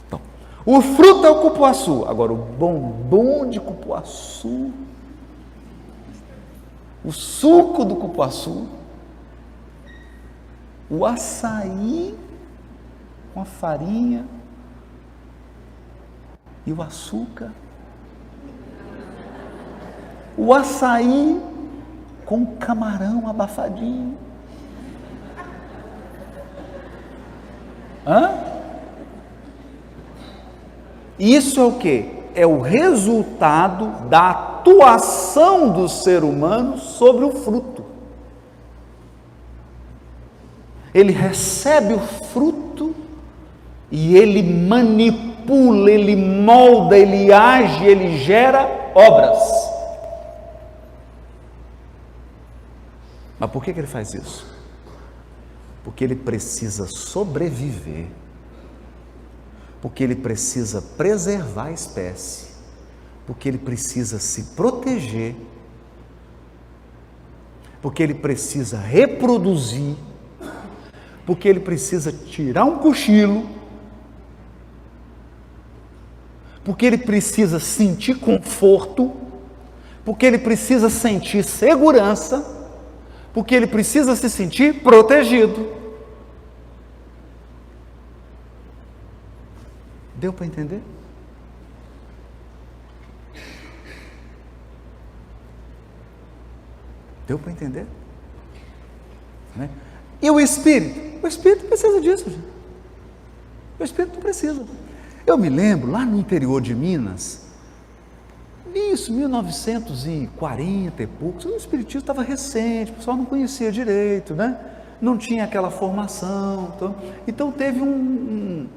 Speaker 1: Então, o fruto é o cupuaçu. Agora, o bombom de cupuaçu, o suco do cupuaçu, o açaí com a farinha e o açúcar, o açaí com camarão abafadinho. Isso é o quê? É o resultado da atuação do ser humano sobre o fruto. Ele recebe o fruto e ele manipula, ele molda, ele age, ele gera obras. Mas por que ele faz isso? Porque ele precisa sobreviver, porque ele precisa preservar a espécie, porque ele precisa se proteger, porque ele precisa reproduzir, porque ele precisa tirar um cochilo, porque ele precisa sentir conforto, porque ele precisa sentir segurança, porque ele precisa se sentir protegido. Deu para entender? Deu para entender? Né? E o Espírito? O Espírito precisa disso, gente. O Espírito não precisa. Eu me lembro, lá no interior de Minas, isso, 1940 e poucos, o Espiritismo estava recente, o pessoal não conhecia direito, né? Não tinha aquela formação. Então teve um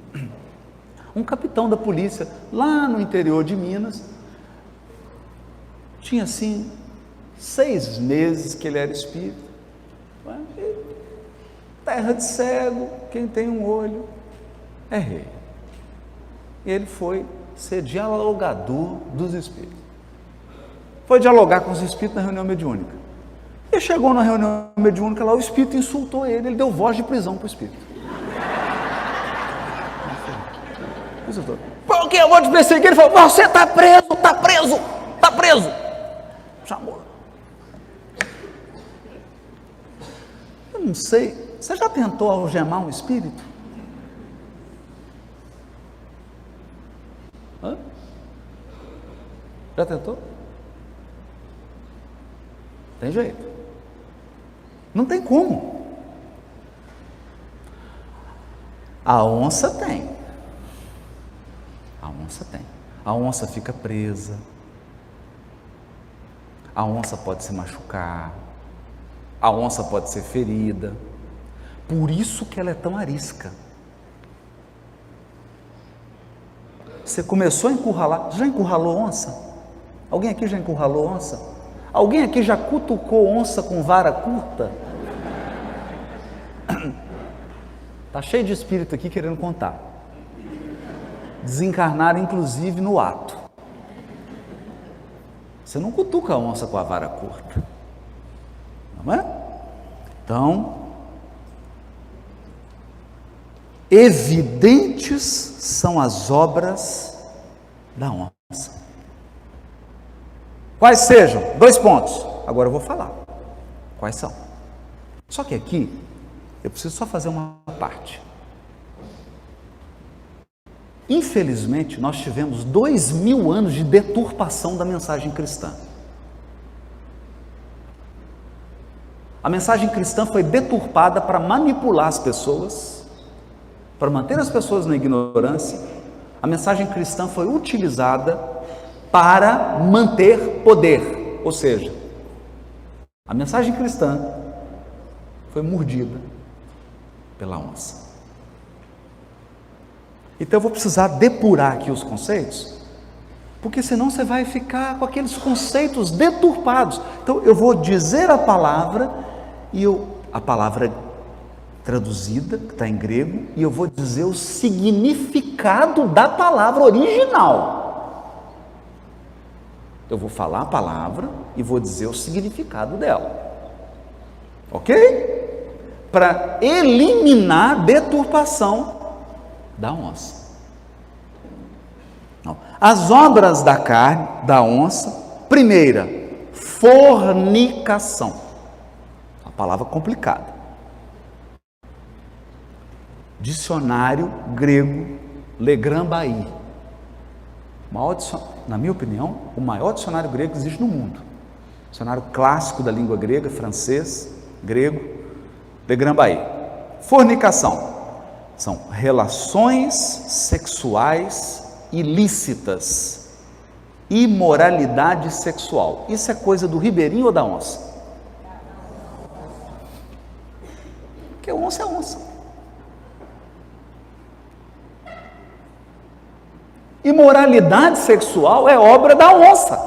Speaker 1: capitão da polícia, lá no interior de Minas, tinha assim, 6 meses que ele era espírita. Terra de cego, quem tem um olho é rei. E ele foi ser dialogador dos espíritos. Foi dialogar com os espíritos na reunião mediúnica. E chegou na reunião mediúnica lá, o espírito insultou ele deu voz de prisão para o espírito. Por que eu vou te perseguir? Ele falou, você está preso, está preso, está preso. Chamou. não sei, você já tentou algemar um espírito? Hã? Já tentou? Tem jeito. Não tem como. A onça tem. A onça tem. A onça fica presa. A onça pode se machucar. A onça pode ser ferida. Por isso que ela é tão arisca. Você começou a encurralar. Já encurralou onça? Alguém aqui já encurralou onça? Alguém aqui já cutucou onça com vara curta? Está cheio de espírito aqui querendo contar. Desencarnaram inclusive no ato. Você não cutuca a onça com a vara curta, não é? Então, evidentes são as obras da onça. Quais sejam? 2 pontos. Agora eu vou falar. Quais são? Só que aqui, eu preciso só fazer uma parte. Infelizmente, nós tivemos 2000 anos de deturpação da mensagem cristã. A mensagem cristã foi deturpada para manipular as pessoas, para manter as pessoas na ignorância. A mensagem cristã foi utilizada para manter poder, ou seja, a mensagem cristã foi mordida pela onça. Então eu vou precisar depurar aqui os conceitos, porque senão você vai ficar com aqueles conceitos deturpados. Então eu vou dizer a palavra, a palavra traduzida, que está em grego, e eu vou dizer o significado da palavra original. Eu vou falar a palavra e vou dizer o significado dela. Ok? Para eliminar a deturpação da onça. As obras da carne, da onça, primeira, fornicação. Uma palavra complicada. Dicionário grego Legrand Bailly. Na minha opinião, o maior dicionário grego que existe no mundo. Dicionário clássico da língua grega, francês, grego, Legrand Bailly. Fornicação. São relações sexuais ilícitas, imoralidade sexual. Isso é coisa do ribeirinho ou da onça? Porque onça é onça. Imoralidade sexual é obra da onça.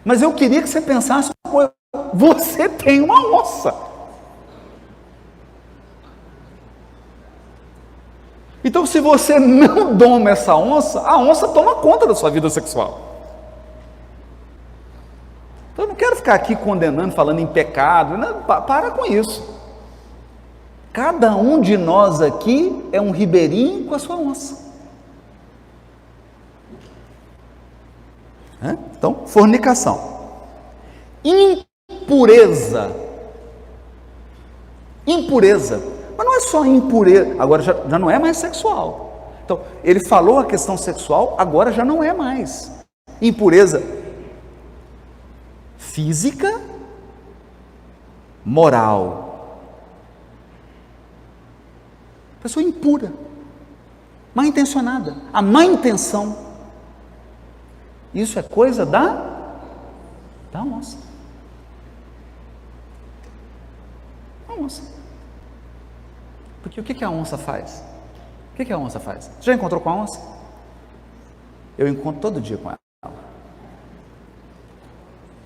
Speaker 1: Mas eu queria que você pensasse uma coisa: você tem uma onça. Então, se você não doma essa onça, a onça toma conta da sua vida sexual. Então, eu não quero ficar aqui condenando, falando em pecado. Não, para com isso. Cada um de nós aqui é um ribeirinho com a sua onça. Então, fornicação. Impureza. Impureza. Mas não é só impureza, agora já não é mais sexual. Então, ele falou a questão sexual, agora já não é mais. Impureza física, moral. Pessoa impura, mal intencionada. A má intenção, isso é coisa da onça. A onça. Porque o que a onça faz? O que a onça faz? Você já encontrou com a onça? Eu encontro todo dia com ela.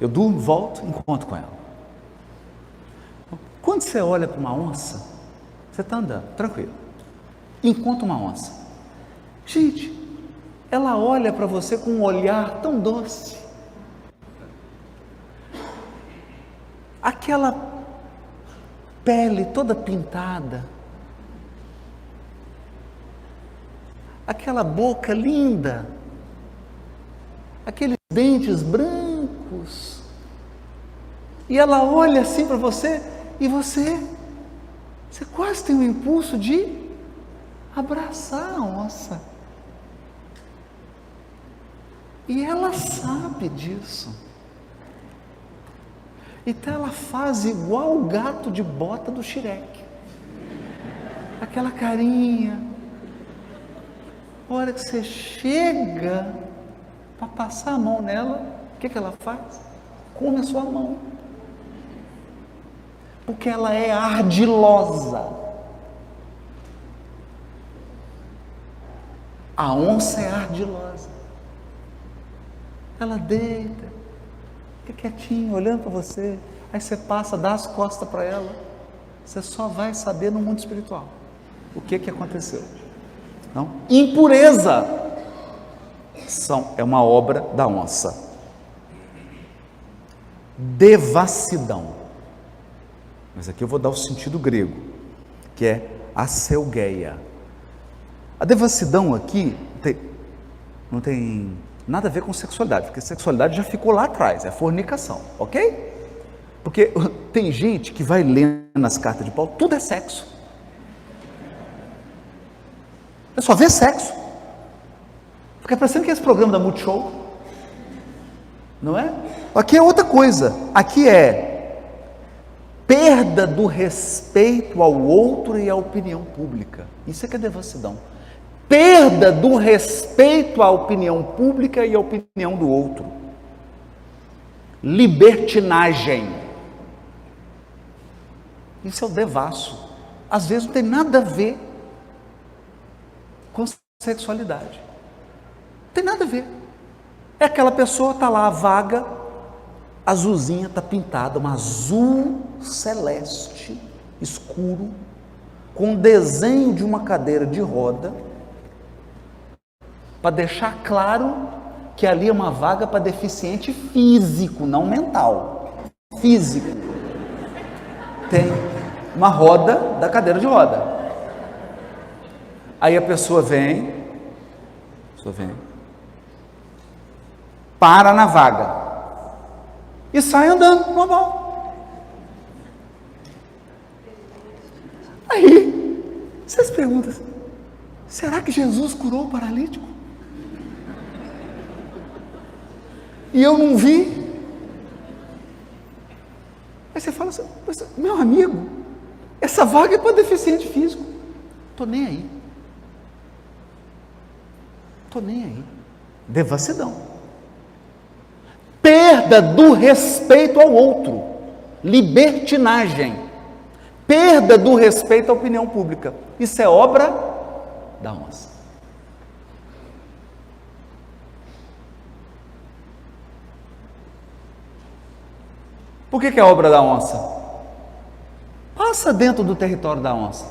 Speaker 1: Eu durmo, volto, encontro com ela. Quando você olha para uma onça, você está andando, tranquilo. Encontra uma onça. Gente, ela olha para você com um olhar tão doce. Aquela pele toda pintada. Aquela boca linda, aqueles dentes brancos, E ela olha assim para você e você quase tem um impulso de abraçar a onça. E ela sabe disso. Então ela faz igual o gato de bota do Shrek. Aquela carinha. A hora que você chega para passar a mão nela, o que ela faz? Come a sua mão. Porque ela é ardilosa. A onça é ardilosa. Ela deita, fica quietinha, olhando para você. Aí você passa, dá as costas para ela. Você só vai saber no mundo espiritual o que aconteceu. Não? Impureza é uma obra da onça. Devassidão. Mas aqui eu vou dar o sentido grego, que é aselgeia. A devassidão aqui não tem nada a ver com sexualidade, porque sexualidade já ficou lá atrás, é a fornicação, ok? Porque tem gente que vai lendo nas cartas de Paulo, tudo é sexo. É só ver sexo. Fica parecendo que é esse programa da Multishow, não é? Aqui é outra coisa, aqui é perda do respeito ao outro e à opinião pública. Isso é que é devassidão. Perda do respeito à opinião pública e à opinião do outro. Libertinagem. Isso é o devasso. Às vezes não tem nada a ver com sexualidade. Não tem nada a ver. É aquela pessoa, está lá, vaga, azulzinha, está pintada, um azul celeste, escuro, com desenho de uma cadeira de roda, para deixar claro que ali é uma vaga para deficiente físico, não mental, físico. Tem uma roda da cadeira de roda. Aí a pessoa vem, para na vaga e sai andando normal. Aí vocês perguntam: será que Jesus curou o paralítico? E eu não vi? Aí você fala assim: meu amigo, essa vaga é para deficiente físico. Estou nem aí. Devassidão. Perda do respeito ao outro. Libertinagem. Perda do respeito à opinião pública. Isso é obra da onça. Por que é obra da onça? Passa dentro do território da onça.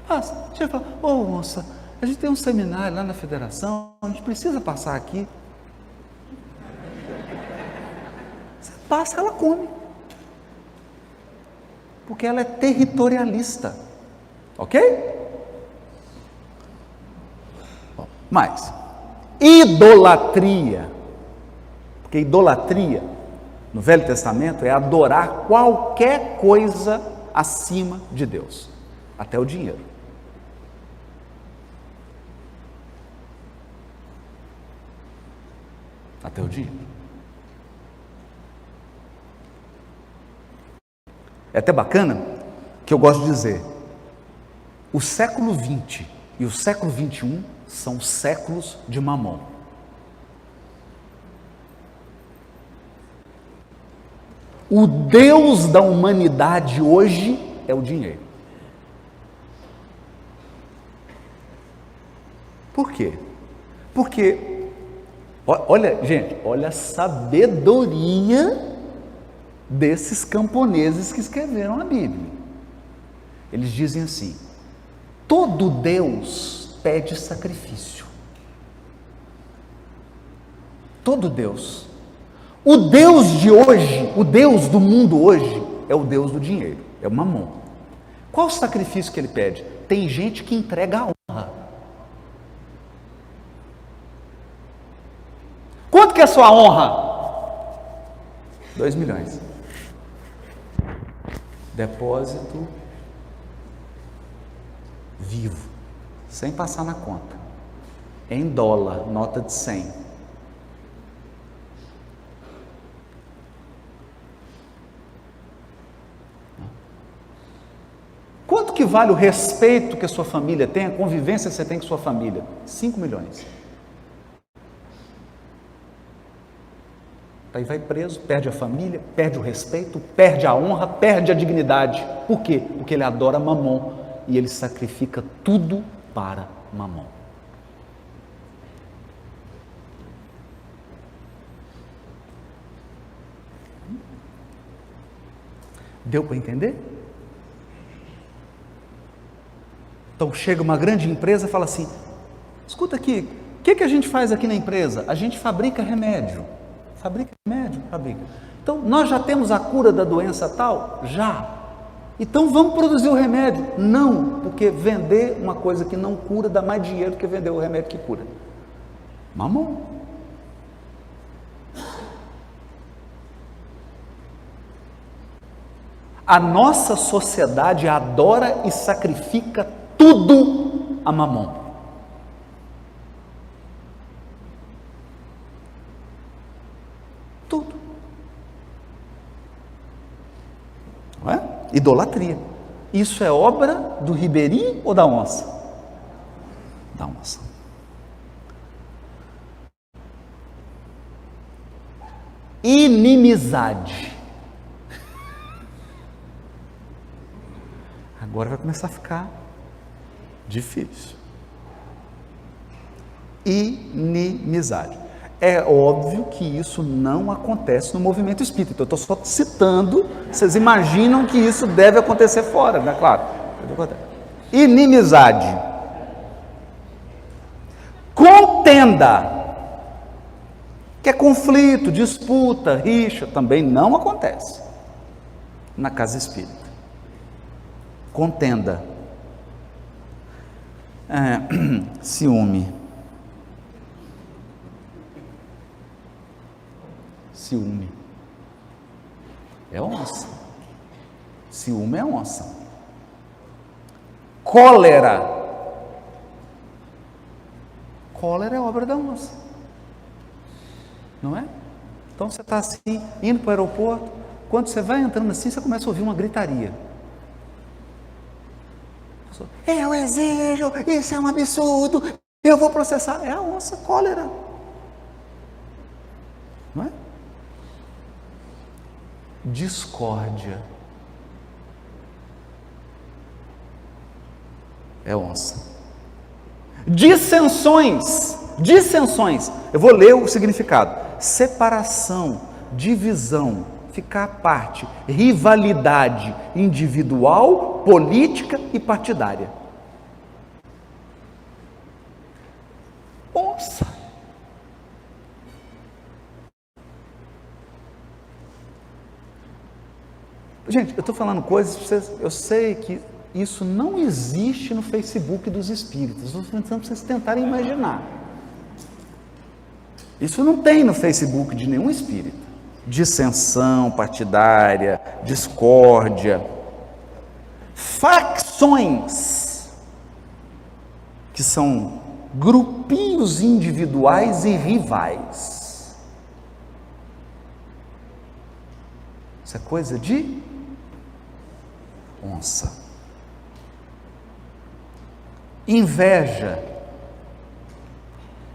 Speaker 1: Passa. Chega e fala: ô onça, a gente tem um seminário lá na federação, a gente precisa passar aqui. Você passa, ela come. Porque ela é territorialista. Ok? Bom, mais. Idolatria. Porque idolatria, no Velho Testamento, é adorar qualquer coisa acima de Deus. Até o dinheiro. Até o dinheiro. É até bacana que eu gosto de dizer: o século XX e o século XXI são séculos de Mamon. O Deus da humanidade hoje é o dinheiro. Por quê? Porque, olha, gente, olha a sabedoria desses camponeses que escreveram a Bíblia. Eles dizem assim: todo Deus pede sacrifício. Todo Deus. O Deus de hoje, o Deus do mundo hoje, é o Deus do dinheiro, é o Mamon. Qual o sacrifício que ele pede? Tem gente que entrega a honra. Quanto que é a sua honra? 2 milhões. Depósito vivo, sem passar na conta, em dólar, nota de 100. Quanto que vale o respeito que a sua família tem, a convivência que você tem com sua família? 5 milhões. Aí vai preso, perde a família, perde o respeito, perde a honra, perde a dignidade. Por quê? Porque ele adora Mamon e ele sacrifica tudo para Mamon. Deu para entender? Então chega uma grande empresa e fala assim: escuta aqui, o que a gente faz aqui na empresa? A gente fabrica remédio. Fabrica remédio? Fabrica. Então nós já temos a cura da doença tal? Já. Então vamos produzir o remédio? Não, porque vender uma coisa que não cura dá mais dinheiro do que vender o remédio que cura. Mamon. A nossa sociedade adora e sacrifica tudo a Mamon. Tudo. Não é? Idolatria. Isso é obra do ribeirinho ou da onça? Da onça. Inimizade. Agora vai começar a ficar difícil. Inimizade. É óbvio que isso não acontece no movimento espírita. Então, eu estou só citando, vocês imaginam que isso deve acontecer fora, né? Claro. Inimizade. Contenda, que é conflito, disputa, rixa, também não acontece na casa espírita. Contenda. Ciúme. Ciúme é onça. Ciúme é onça. Cólera. Cólera é obra da onça. Não é? Então você está assim, indo para o aeroporto, quando você vai entrando assim, você começa a ouvir uma gritaria. Eu exijo, isso é um absurdo, eu vou processar. É a onça, cólera. Não é? Discórdia. É onça. Dissensões. Dissensões. Eu vou ler o significado. Separação, divisão, ficar à parte, rivalidade individual, política e partidária. Onça. Gente, eu estou falando coisas, eu sei que isso não existe no Facebook dos espíritos, estou tentando para vocês tentarem imaginar. Isso não tem no Facebook de nenhum espírito. Dissensão partidária, discórdia, facções, que são grupinhos individuais e rivais. Isso é coisa de onça. Inveja,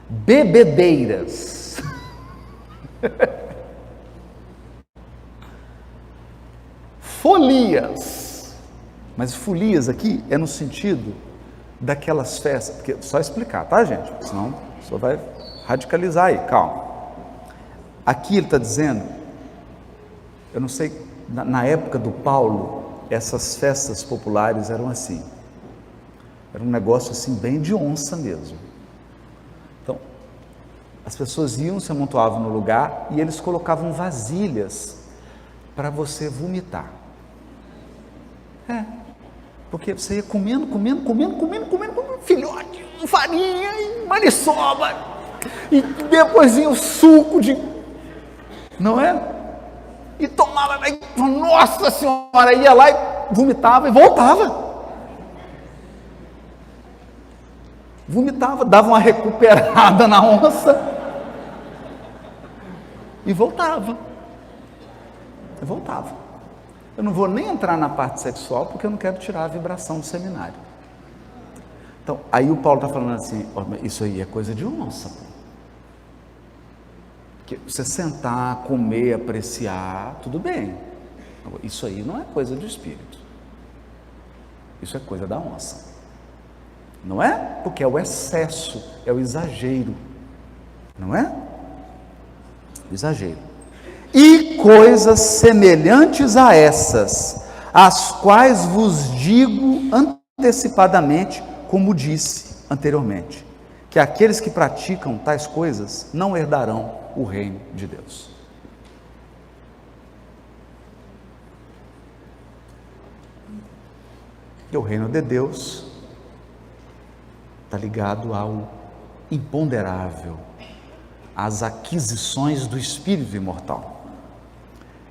Speaker 1: bebedeiras, folias, mas folias aqui é no sentido daquelas festas, porque só explicar, tá, gente? Senão só vai radicalizar aí, calma. Aqui ele está dizendo, eu não sei, na época do Paulo, essas festas populares eram assim, era um negócio assim bem de onça mesmo. Então, as pessoas iam, se amontoavam no lugar e eles colocavam vasilhas para você vomitar. Porque você ia comendo, filhote, farinha e maniçoba, e depois vinha o suco de, não é? E tomava, nossa senhora, ia lá e vomitava e voltava. Vomitava, dava uma recuperada na onça e voltava. E voltava. Eu não vou nem entrar na parte sexual, porque eu não quero tirar a vibração do seminário. Então, aí o Paulo está falando assim, ó, isso aí é coisa de onça, pô. Que você sentar, comer, apreciar, tudo bem. Isso aí não é coisa do espírito. Isso é coisa da onça. Não é? Porque é o excesso, é o exagero. Não é? O exagero. E coisas semelhantes a essas, as quais vos digo antecipadamente, como disse anteriormente, que aqueles que praticam tais coisas não herdarão o reino de Deus. E o reino de Deus está ligado ao imponderável, às aquisições do espírito imortal.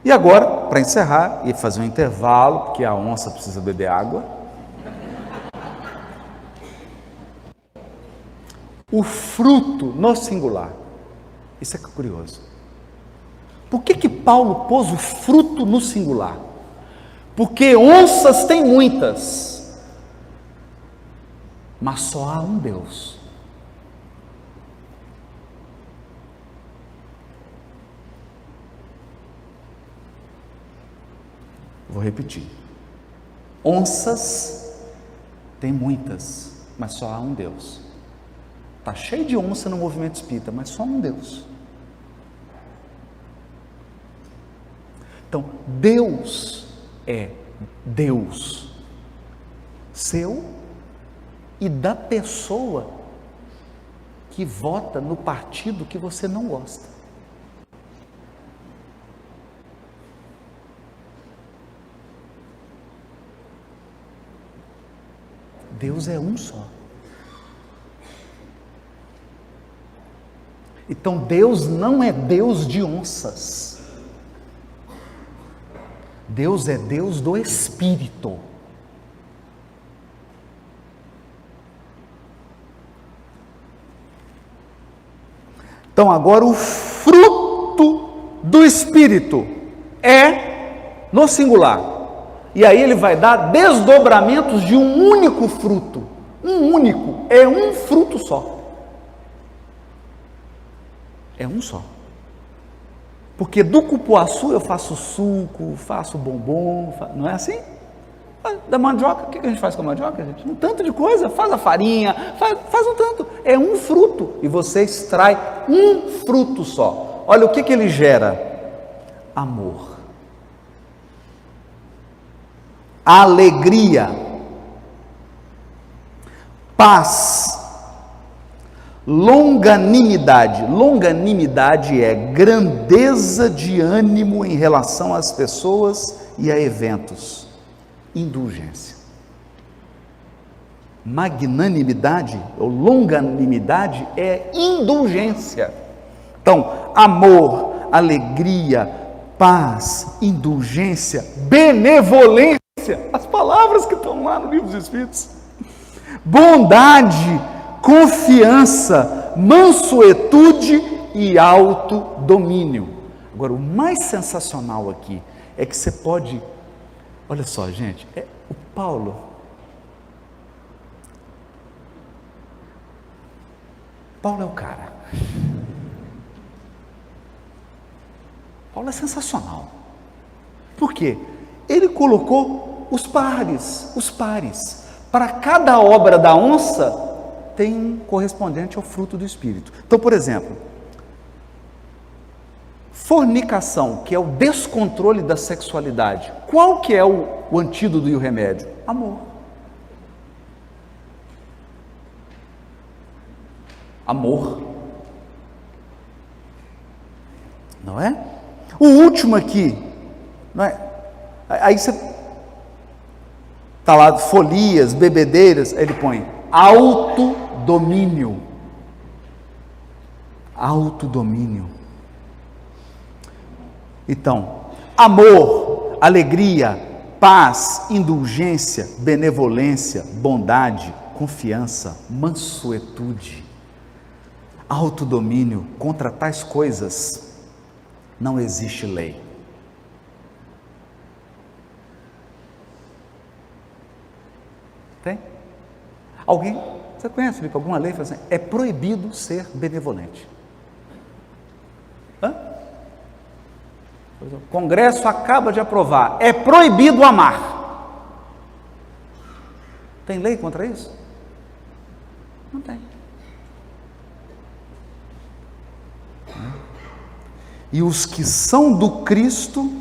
Speaker 1: E agora, para encerrar e fazer um intervalo, porque a onça precisa beber água, o fruto no singular. Isso é curioso. Por que Paulo pôs o fruto no singular? Porque onças tem muitas, mas só há um Deus. Vou repetir. Onças tem muitas, mas só há um Deus. Está cheio de onça no movimento espírita, mas só um Deus. Então, Deus é Deus seu e da pessoa que vota no partido que você não gosta. Deus é um só. Então Deus não é Deus de onças. Deus é Deus do Espírito. Então agora o fruto do Espírito é no singular. E aí ele vai dar desdobramentos de um único fruto. Um único, é um fruto só. É um só. Porque do cupuaçu eu faço suco, faço bombom, não é assim? Da mandioca, o que a gente faz com a mandioca, gente? Um tanto de coisa, faz a farinha, faz um tanto. É um fruto e você extrai um fruto só. Olha o que ele gera: amor, alegria, paz, longanimidade. Longanimidade é grandeza de ânimo em relação às pessoas e a eventos. Indulgência. Magnanimidade ou longanimidade é indulgência. Então, amor, alegria, paz, indulgência, benevolência, as palavras que estão lá no livro dos Espíritos, bondade, confiança, mansuetude e autodomínio. Agora, o mais sensacional aqui é que você pode, olha só, gente, o Paulo é o cara. Paulo é sensacional. Por quê? Ele colocou os pares. Para cada obra da onça tem correspondente ao fruto do Espírito. Então, por exemplo, fornicação, que é o descontrole da sexualidade. Qual que é o antídoto e o remédio? Amor. Amor. Não é? O último aqui, não é? Aí você está lá, folias, bebedeiras, ele põe autodomínio. Autodomínio. Então, amor, alegria, paz, indulgência, benevolência, bondade, confiança, mansuetude, autodomínio. Contra tais coisas não existe lei. Tem? Alguém, você conhece, Felipe, alguma lei que fala assim, é proibido ser benevolente? Hã? O Congresso acaba de aprovar, é proibido amar. Tem lei contra isso? Não tem. E os que são do Cristo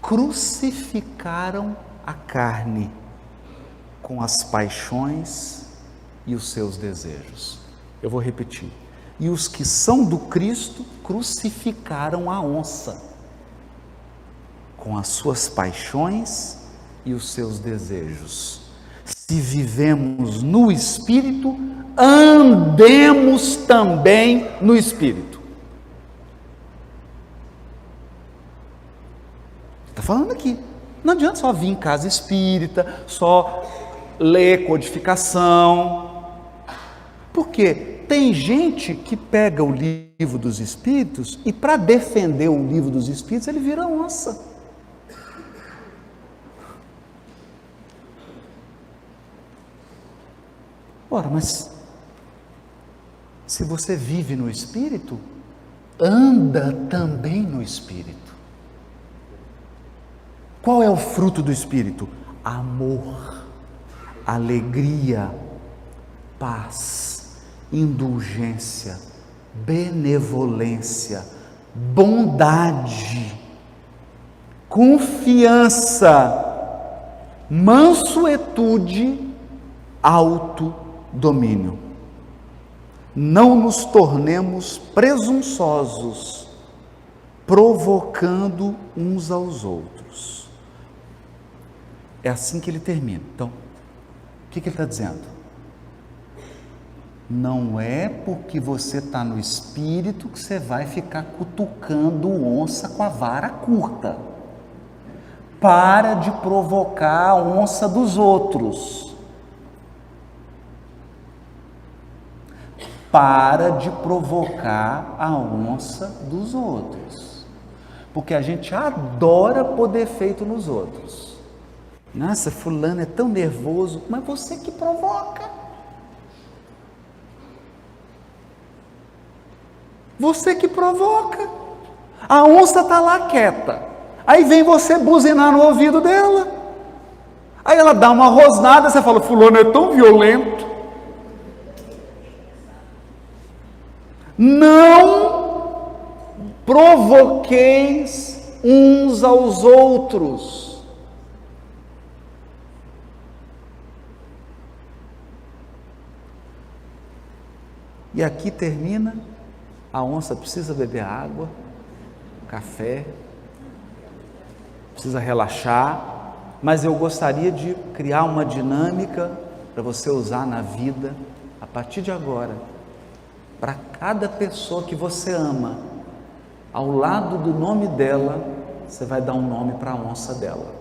Speaker 1: crucificaram a carne com as paixões e os seus desejos. Eu vou repetir. E os que são do Cristo crucificaram a onça com as suas paixões e os seus desejos. Se vivemos no Espírito, andemos também no Espírito. Está falando aqui. Não adianta só vir em casa espírita, só ler codificação. Por quê? Tem gente que pega o livro dos Espíritos e, para defender o livro dos Espíritos, ele vira onça. Ora, mas se você vive no Espírito, anda também no Espírito. Qual é o fruto do Espírito? Amor, alegria, paz, indulgência, benevolência, bondade, confiança, mansuetude, autodomínio. Não nos tornemos presunçosos, provocando uns aos outros. É assim que ele termina. Então, o que ele está dizendo? Não é porque você está no Espírito que você vai ficar cutucando onça com a vara curta. Para de provocar a onça dos outros. Para de provocar a onça dos outros. Porque a gente adora pôr defeito nos outros. Nossa, fulano é tão nervoso, mas você que provoca. Você que provoca. A onça está lá quieta. Aí vem você buzinar no ouvido dela. Aí ela dá uma rosnada, você fala, fulano é tão violento. Não provoqueis uns aos outros. E aqui termina, a onça precisa beber água, café, precisa relaxar, mas eu gostaria de criar uma dinâmica para você usar na vida, a partir de agora, para cada pessoa que você ama, ao lado do nome dela, você vai dar um nome para a onça dela.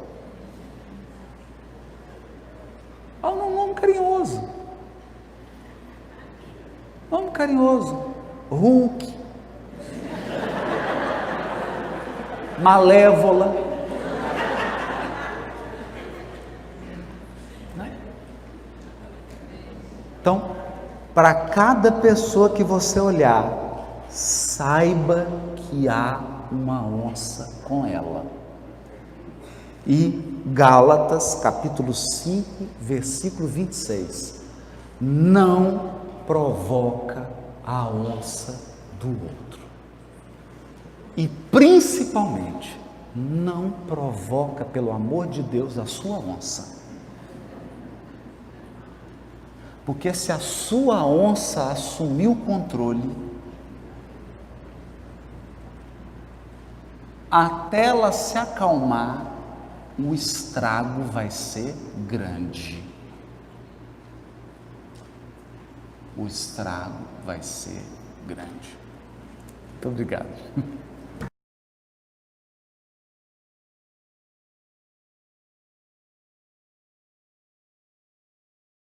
Speaker 1: Um nome carinhoso. Nome carinhoso. Hulk. Malévola. Então, para cada pessoa que você olhar, saiba que há uma onça com ela. E Gálatas, capítulo 5, versículo 26. Não provoca a onça do outro. E principalmente, não provoca, pelo amor de Deus, a sua onça. Porque se a sua onça assumir o controle, até ela se acalmar, o estrago vai ser grande. O estrago vai ser grande. Muito obrigado.